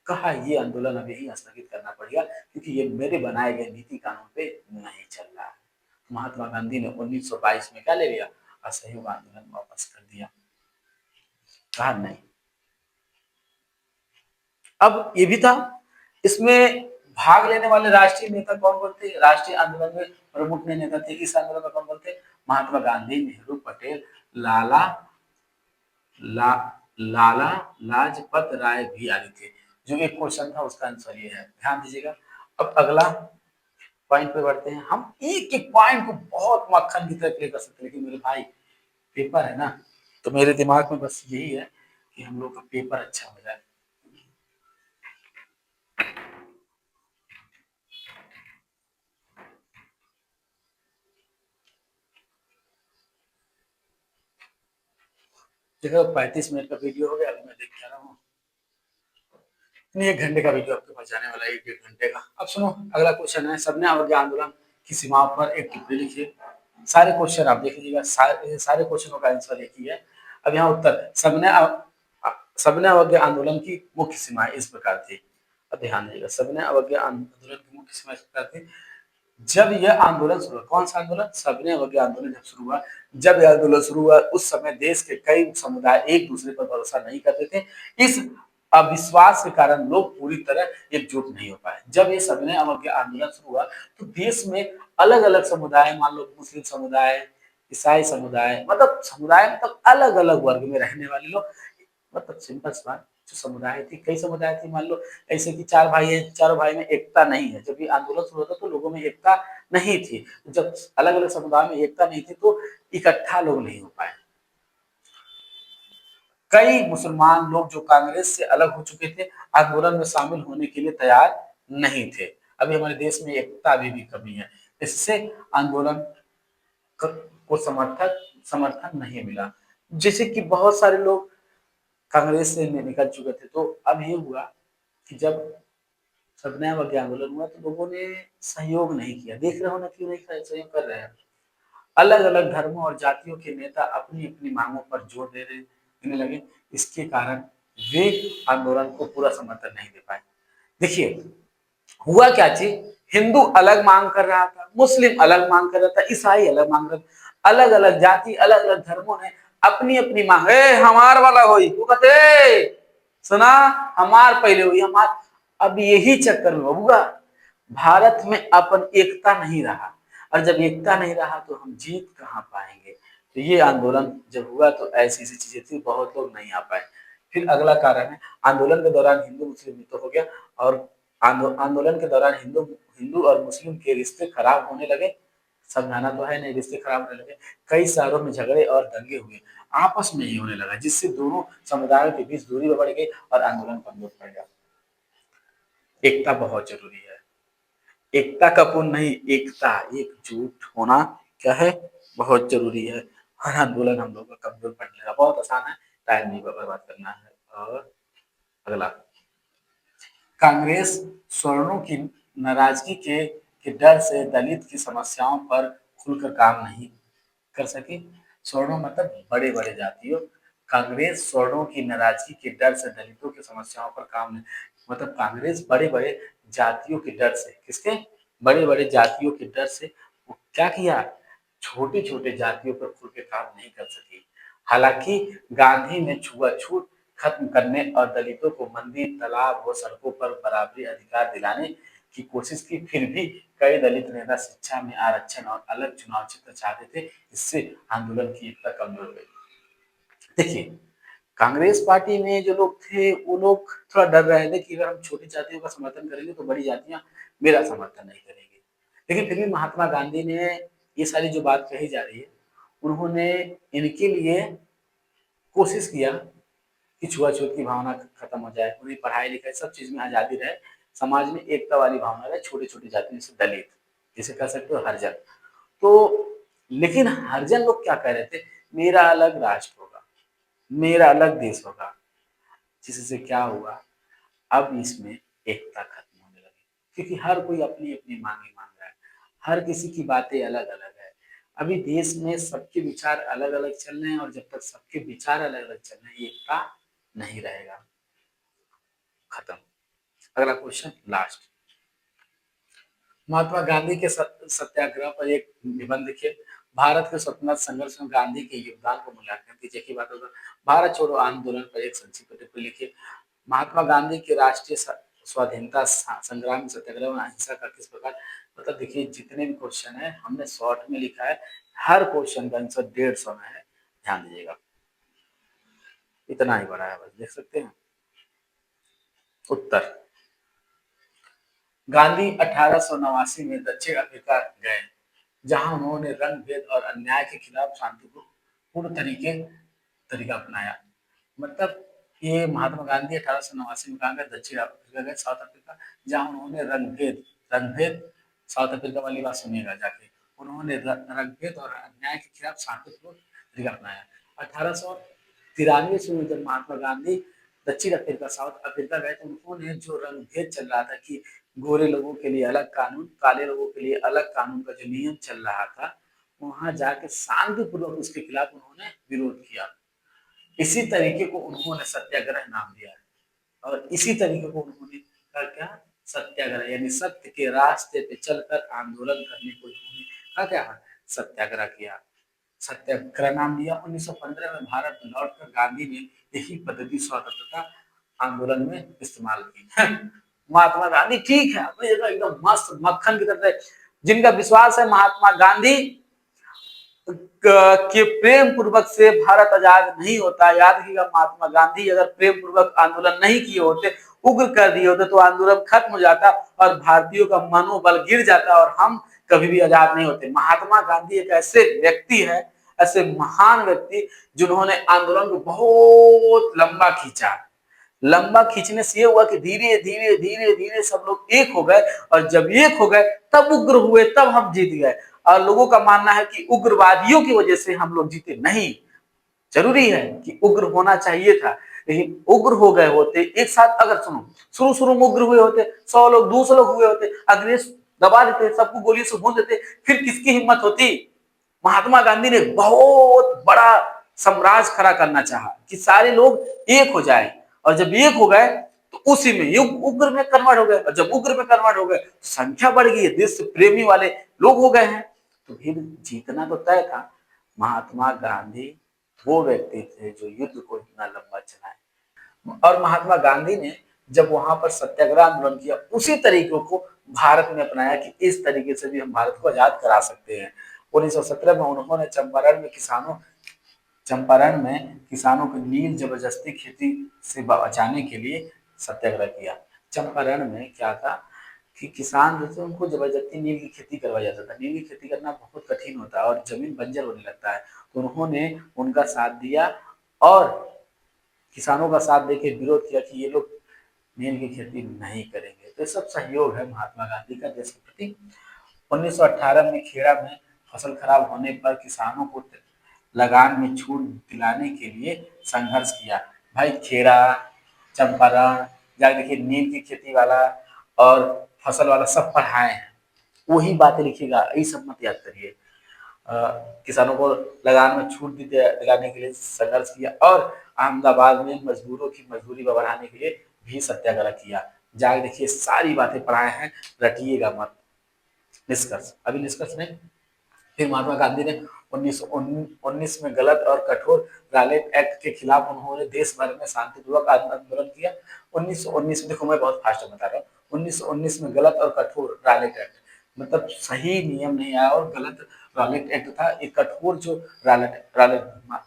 कहा ये आंदोलन अब यही स्थगित करना पड़ेगा, क्योंकि ये मेरे बनाए गए नीति कानून पे नहीं चल रहा है। महात्मा गांधी ने 1922 में क्या ले लिया, असहयोग आंदोलन वापस कर दिया। कहा नहीं। अब ये भी था, इसमें भाग लेने वाले राष्ट्रीय नेता कौन कौन थे, राष्ट्रीय आंदोलन में प्रमुख नेता थे इस आंदोलन में कौन कौन थे, महात्मा गांधी, नेहरू, पटेल, लाला ला, लाला लाजपत राय भी आदि थे। जो एक क्वेश्चन था उसका आंसर ये है, ध्यान दीजिएगा। अब अगला पॉइंट पे बढ़ते हैं। हम एक एक पॉइंट को बहुत मक्खन की तरह प्ले कर सकते हैं, लेकिन मेरे भाई पेपर है ना, तो मेरे दिमाग में बस यही है कि हम लोग का पेपर अच्छा हो जाए। देखो 35 मिनट का वीडियो हो गया, अभी मैं देख के आ रहा हूँ। नहीं, 1 घंटे का वीडियो आपके पास जाने वाला है, 1 1 घंटे का। अब सुनो, अगला क्वेश्चन है, सबने अवज्ञा आंदोलन की सीमाओं पर एक टिप्पणी लिखिए। सारे क्वेश्चन आप देख लीजिएगा, सारे क्वेश्चनों का आंसर एक ही है। अब यहाँ उत्तर है, सबने अवज्ञा आंदोलन की मुख्य सीमाएं इस प्रकार थी। अब ध्यान दीजिएगा, सबने अवज्ञा आंदोलन की मुख्य सीमाएं इस प्रकार थी। जब यह आंदोलन शुरू हुआ, कौन सा आंदोलन, सबने अवज्ञा आंदोलन जब शुरू हुआ, जब यह आंदोलन शुरू हुआ उस समय देश के कई समुदाय एक दूसरे पर भरोसा नहीं करते थे। इस अविश्वास के कारण लोग पूरी तरह एकजुट नहीं हो पाए। जब ये सबने अवज्ञा आंदोलन शुरू हुआ तो देश में अलग अलग समुदाय, मान लो मुस्लिम समुदाय, ईसाई समुदाय, मतलब समुदाय मतलब अलग अलग वर्ग में रहने वाले लोग, मतलब सिंपल सी बात, जो समुदाय थी, कई समुदाय थी, मान लो ऐसे कि 4 भाई हैं, चारों भाई में एकता नहीं है। जब ये आंदोलन शुरू होता तो लोगों में एकता नहीं थी। जब अलग-अलग समुदाय में एकता नहीं थी तो इकट्ठा लोग नहीं हो पाए। कई मुसलमान लोग जो कांग्रेस से अलग हो चुके थे, आंदोलन में शामिल होने के लिए तैयार नहीं थे। अभी हमारे देश में एकता अभी भी कमी है। इससे आंदोलन को समर्थन नहीं मिला। जैसे कि बहुत सारे लोग कांग्रेस से निकल चुके थे, तो अब ये हुआ कि जब सबने अवज्ञा आंदोलन हुआ तो लोगों ने सहयोग नहीं किया। देख रहे हो ना, क्यों नहीं सहयोग कर रहे हैं। अलग अलग धर्मों और जातियों के नेता अपनी अपनी मांगों पर जोर देने लगे। इसके कारण वे आंदोलन को पूरा समर्थन नहीं दे पाए। देखिए हुआ क्या चीज, हिंदू अलग मांग कर रहा था, मुस्लिम अलग मांग कर रहा था, ईसाई अलग मांग कर, अलग अलग जाति, अलग अलग धर्मों ने अपनी अपनी मांग, हमार वाला होई वो कहते सुना, हमार पहले हुई हमार। अब यही चक्कर में बबुआ भारत में अपन एकता नहीं रहा, और जब एकता नहीं रहा तो हम जीत कहाँ पाएंगे। तो ये आंदोलन जब हुआ तो ऐसी ऐसी चीजें थी, बहुत लोग नहीं आ पाए। फिर अगला कारण है, आंदोलन के दौरान हिंदू मुस्लिम तो हो गया, और आंदोलन के दौरान हिंदू हिंदू और मुस्लिम के रिश्ते खराब होने लगे। समझाना तो है नहीं, रिश्ते खराब होने लगे। कई शहरों में झगड़े और दंगे हुए, आपस में ही होने लगा, जिससे दोनों समुदायों के बीच दूरी बढ़ गई और आंदोलन कमजोर पड़ गया। एकता बहुत जरूरी है। एकता का पुण्य नहीं, एकता एकजुट होना क्या है, बहुत जरूरी है। हर आंदोलन हम लोग का कमजोर पड़ने लगा, बहुत आसान है, टाइम नहीं बर्बाद करना है। और अगला, कांग्रेस सवर्णों की नाराजगी के डर से दलित की समस्याओं पर खुलकर काम नहीं कर सकी। सवर्णों मतलब बड़े बड़े जातियों, कांग्रेस सवर्णों की नाराजगी के डर से दलितों की समस्याओं पर काम नहीं, मतलब कांग्रेस बड़े बड़े जातियों के डर से, किसके, बड़े बड़े जातियों के डर से वो क्या किया, छोटे छोटे जातियों पर खुल के काम नहीं कर सकी। हालांकि गांधी ने छुआछूत खत्म करने और दलितों को मंदिर, तालाब व सड़कों पर बराबरी अधिकार दिलाने की कोशिश की, फिर भी कई दलित नेता शिक्षा में आरक्षण और अलग चुनाव क्षेत्र चाहते थे। इससे आंदोलन की एकता कमजोर हो गई। देखिए कांग्रेस पार्टी में जो लोग थे वो लोग थोड़ा डर रहे थे कि अगर हम छोटी जातियों का समर्थन करेंगे तो बड़ी जातियां मेरा समर्थन नहीं करेंगी। लेकिन फिर भी महात्मा गांधी ने ये सारी जो बात कही जा रही है, उन्होंने इनके लिए कोशिश किया कि छुआछूत की भावना खत्म हो जाए, उन्हें पढ़ाई लिखाई सब चीज में आजादी रहे, समाज में एकता वाली भावना रहे, छोटे छोटे जाति जैसे दलित। इसे कह सकते हो हरिजन। तो लेकिन हरिजन लोग क्या कह रहे थे, मेरा अलग राष्ट्र होगा, मेरा अलग देश होगा, जिससे क्या हुआ, अब इसमें एकता खत्म होने लगी, क्योंकि हर कोई अपनी अपनी मांगे मांग रहा है, हर किसी की बातें अलग अलग है। अभी देश में सबके विचार अलग अलग चल रहे हैं, और जब तक सबके विचार अलग अलग चल रहे हैं, एकता नहीं रहेगा। खत्म। अगला क्वेश्चन लास्ट। महात्मा गांधी के सत्याग्रह पर एक निबंध लिखिए। भारत के स्वतंत्रता संघर्ष में गांधी के योगदान को मूल्यांकन कीजिए। की बात होगा, भारत छोड़ो आंदोलन पर एक संक्षिप्त टिप्पणी लिखिए। महात्मा गांधी के राष्ट्रीय स्वाधीनता संग्राम में सत्याग्रह में अहिंसा का किस प्रकार, मतलब देखिए जितने भी क्वेश्चन है हमने शॉर्ट में लिखा है, हर क्वेश्चन का आंसर 150 में है, ध्यान दीजिएगा, इतना ही बड़ा है, बस देख सकते हैं। उत्तर, गांधी 1889 में दक्षिण अफ्रीका गए, जहां उन्होंने रंग भेद और अन्याय के खिलाफ शांतिपूर्ण तरीका अपनाया। मतलब ये महात्मा गांधी 1889 में कहा गया, दक्षिण अफ्रीका गए, साउथ अफ्रीका, जहां उन्होंने रंग भेद, साउथ अफ्रीका वाली बात सुनिएगा जाके, उन्होंने रंग भेद और अन्याय के खिलाफ शांतिपूर्ण तरीका अपनाया। 1893 में जब महात्मा गांधी दक्षिण अफ्रीका, साउथ अफ्रीका गए, तो उन्होंने जो रंग भेद चल रहा था कि गोरे लोगों के लिए अलग कानून, काले लोगों के लिए अलग कानून का जो नियम चल रहा था, वहां जाके शांतिपूर्वक उसके खिलाफ उन्होंने विरोध किया। इसी तरीके को उन्होंने सत्याग्रह नाम दिया है, और इसी तरीके को उन्होंने क्या, सत्याग्रह, यानी सत्य के रास्ते पे चलकर आंदोलन करने को उन्होंने क्या, सत्याग्रह किया, सत्याग्रह नाम दिया। 1915 में भारत लौटकर गांधी ने यही पद्धति स्वतंत्रता आंदोलन में इस्तेमाल की। महात्मा गांधी ठीक है, अपनी जगह एकदम मस्त मक्खन की तरह, जिनका विश्वास है महात्मा गांधी के प्रेम पूर्वक से भारत आजाद नहीं होता। याद रखिएगा, महात्मा गांधी अगर प्रेम पूर्वक आंदोलन नहीं किए होते, उग्र कर दिए होते, तो आंदोलन खत्म हो जाता और भारतीयों का मनोबल गिर जाता और हम कभी भी आजाद नहीं होते। महात्मा गांधी एक ऐसे व्यक्ति है, ऐसे महान व्यक्ति, जिन्होंने आंदोलन को बहुत लंबा खींचा। लंबा खींचने से ये हुआ कि धीरे धीरे धीरे धीरे सब लोग एक हो गए, और जब एक हो गए तब उग्र हुए, तब हम जीत गए। और लोगों का मानना है कि उग्रवादियों की वजह से हम लोग जीते, नहीं, जरूरी है कि उग्र होना चाहिए था, लेकिन उग्र हो गए होते एक साथ, अगर सुनो शुरू शुरू में उग्र हुए होते, 100 लोग 200 लोग हुए होते, अग्रेस दबा देते, सबको गोली से भून देते, फिर किसकी हिम्मत होती। महात्मा गांधी ने बहुत बड़ा साम्राज्य खड़ा करना चाहा कि सारे लोग एक हो जाए, और जब एक हो गए तो उसी में युग उग्र में कन्वर्ट हो गए, और जब उग्र में कन्वर्ट हो गए तो संख्या बढ़ गई, देश प्रेमी वाले लोग हो गए हैं, तो फिर जीतना तो तय था। महात्मा गांधी वो व्यक्ति थे जो युद्ध को इतना लंबा चलाए, और महात्मा गांधी ने जब वहां पर सत्याग्रह आंदोलन किया, उसी तरीकों को भारत में अपनाया कि इस तरीके से भी हम भारत को आजाद करा सकते हैं। 1917 में उन्होंने चंपारण में किसानों को नील जबरदस्ती खेती से बचाने के लिए सत्याग्रह किया। चंपारण में क्या था कि किसान जो थे उनको जबरदस्ती नील की खेती करवाया जाता था। नील की खेती करना बहुत कठिन होता है और जमीन बंजर होने लगता है, तो उन्होंने उनका साथ दिया और किसानों का साथ देके विरोध किया कि ये लोग नील की खेती नहीं करेंगे। तो ये सब सहयोग है महात्मा गांधी का देश के प्रति। 1918 में खेड़ा में फसल खराब होने पर किसानों को लगान में छूट दिलाने के लिए संघर्ष किया। भाई खेड़ा, चंपारण, जाके देखिए नील की खेती वाला और फसल वाला सब पढ़ाए हैं, वही बातें लिखिएगा, यही सब मत याद करिए। किसानों को लगान में छूट दिलाने के लिए संघर्ष किया, और अहमदाबाद में मजदूरों की मजदूरी बढ़ाने के लिए भी सत्याग्रह किया। जाके देखिए सारी बातें पढ़ाए हैं, रटिएगा मत। निष्कर्ष, अभी निष्कर्ष नहीं। फिर महात्मा गांधी ने 1919 में गलत और कठोर रालेट एक्ट के खिलाफ उन्होंने देश भर में शांतिपूर्वक आंदोलन किया। 1919 में, देखो मैं बहुत फास्ट बता रहा हूँ, 1919 में गलत और कठोर रालेट एक्ट, मतलब सही नियम नहीं आया और गलत रालेट एक्ट था। एक कठोर जो रालेट रालेट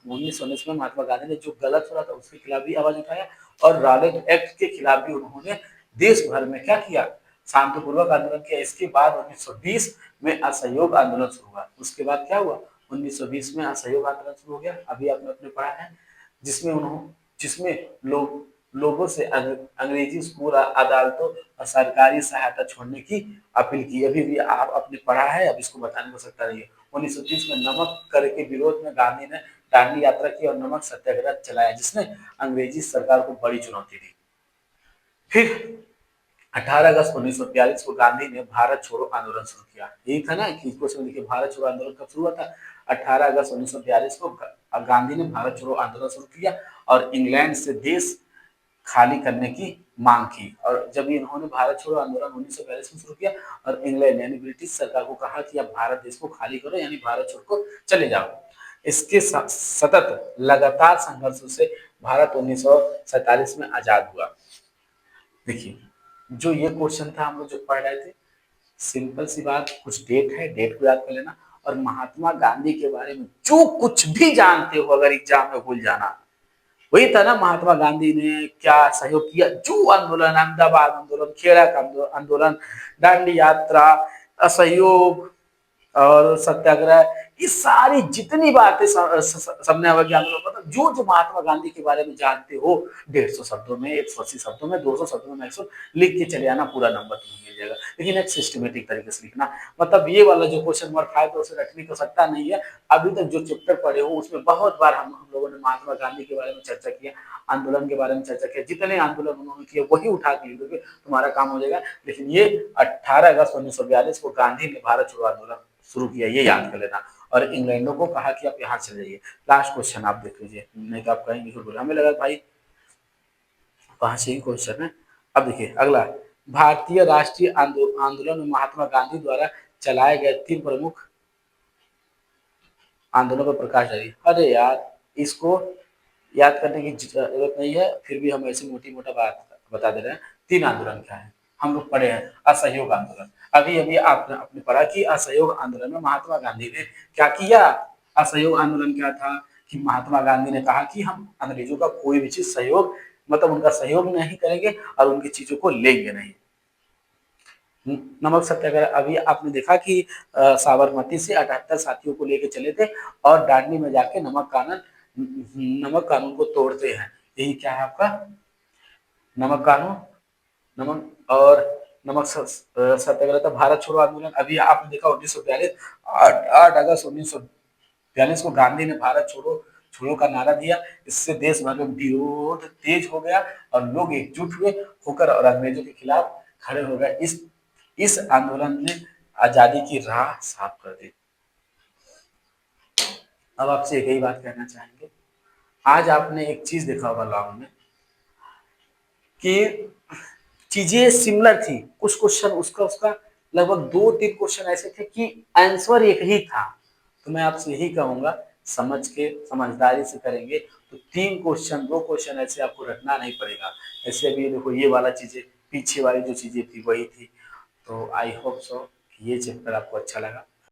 1919 में महात्मा गांधी ने जो गलत हो रहा था उसके खिलाफ भी आवाज उठाया, और रालेट एक्ट के खिलाफ भी उन्होंने देश भर में क्या किया, शांतिपूर्वक आंदोलन किया। इसके बाद 1920 में असहयोग आंदोलन शुरू हुआ। उसके बाद क्या हुआ, 1920 में असहयोग आंदोलन शुरू हो गया, अभी आपने अपने पढ़ा है, जिसमें लोग लोगों से अंग्रेजी स्कूल, अदालतों और सरकारी सहायता छोड़ने की अपील की। अभी भी आप आपने पढ़ा है, अब इसको बताने को सकता नहीं है। 1930 में नमक कर के विरोध में गांधी ने दांडी यात्रा की और नमक सत्याग्रह चलाया, जिसने अंग्रेजी सरकार को बड़ी चुनौती दी। फिर 18 अगस्त 1942 को गांधी ने भारत छोड़ो आंदोलन शुरू किया। यही था ना कि क्वेश्चन देखिए, भारत छोड़ो आंदोलन कब शुरू हुआ था? 18 अगस्त 1942 को गांधी ने भारत छोड़ो आंदोलन शुरू किया और इंग्लैंड से देश खाली करने की मांग की। और जब इन्होंने भारत छोड़ो आंदोलन 1942 में शुरू किया और इंग्लैंड यानी ब्रिटिश सरकार को कहा कि आप भारत देश को खाली करो, यानी भारत छोड़ को चले जाओ। इसके सतत लगातार संघर्षों से भारत 1947 में आजाद हुआ। देखिए, जो ये क्वेश्चन था हम लोग जो पढ़ रहे थे, सिंपल सी बात, कुछ डेट है, डेट को याद कर लेना और महात्मा गांधी के बारे में जो कुछ भी जानते हो अगर एग्जाम में भूल जाना। वही था ना, महात्मा गांधी ने क्या सहयोग किया, जो आंदोलन, अहमदाबाद आंदोलन, खेड़ा का आंदोलन, दांडी यात्रा, असहयोग और सत्याग्रह, ये सारी जितनी बातें सबने अवज्ञा आंदोलन, मतलब जो जो महात्मा गांधी के बारे में जानते हो, 150 शब्दों में, 180 शब्दों में, 200 शब्दों में मैक्सिमम लिख के चले आना, पूरा नंबर तुम्हें मिल जाएगा। लेकिन एक सिस्टमेटिक तरीके से लिखना। मतलब ये वाला जो क्वेश्चन नंबर 5 है उसे रटने की आवश्यकता नहीं है। अभी तक जो चैप्टर पढ़े हो उसमें बहुत बार हम लोगों ने महात्मा गांधी के बारे में चर्चा किया, आंदोलन के बारे में चर्चा किया, जितने आंदोलन उन्होंने किए वही उठा के लिखोगे, तुम्हारा काम हो जाएगा। लेकिन ये 18 अगस्त 1942 को गांधी ने भारत छोड़ो आंदोलन शुरू किया, ये याद कर लेना। और इंग्लैंडों को कहा कि आप यहाँ चले जाइए। लास्ट क्वेश्चन आप देख लीजिए, नहीं तो आप कहेंगे फिर बोले हमें लगा भाई 5 ही क्वेश्चन है। अब देखिए अगला, भारतीय राष्ट्रीय आंदोलन में महात्मा गांधी द्वारा चलाए गए 3 प्रमुख आंदोलनों पर प्रकाश डालिए। अरे यार, इसको याद करने की जरूरत नहीं है, फिर भी हम ऐसे मोटी मोटा बात बता दे रहे हैं। 3 आंदोलन क्या है, हम लोग पढ़े हैं। असहयोग आंदोलन, अभी अभी आपने पढ़ा कि असहयोग आंदोलन में महात्मा गांधी ने क्या किया। असहयोग आंदोलन क्या था कि महात्मा गांधी ने कहा कि हम अंग्रेजों का कोई भी चीज सहयोग, मतलब उनका सहयोग नहीं करेंगे और उनकी चीजों को लेंगे नहीं। नमक सत्याग्रह, अभी आपने देखा कि साबरमती से 78 साथियों को लेके चले थे और दांडी में जाके नमक कानून को तोड़ते हैं। यही क्या है आपका नमक कानून, नमक और नमक सत्याग्रह था। भारत छोड़ो आंदोलन, अभी आपने देखा 1942 8 अगस्त 1942 को गांधी ने भारत छोड़ो छोड़ो का नारा दिया। इससे देश भर में विरोध तेज हो गया और लोग एकजुट हुए होकर और अंग्रेजों के खिलाफ खड़े हो गए। इस आंदोलन ने आजादी की राह साफ कर दी। अब आपसे एक ही बात कहना चाहेंगे, आज आपने एक चीज देखा होगा लॉ में कि चीजें सिमिलर थी, कुछ क्वेश्चन उसका उसका लगभग 2-3 क्वेश्चन ऐसे थे कि आंसर एक ही था। तो मैं आपसे यही कहूंगा, समझ के समझदारी से करेंगे तो 3 क्वेश्चन 2 क्वेश्चन ऐसे आपको रखना नहीं पड़ेगा। ऐसे अभी देखो ये वाला चीजें, पीछे वाली जो चीजें थी वही थी। तो आई होप सो कि ये चैप्टर आपको अच्छा लगा।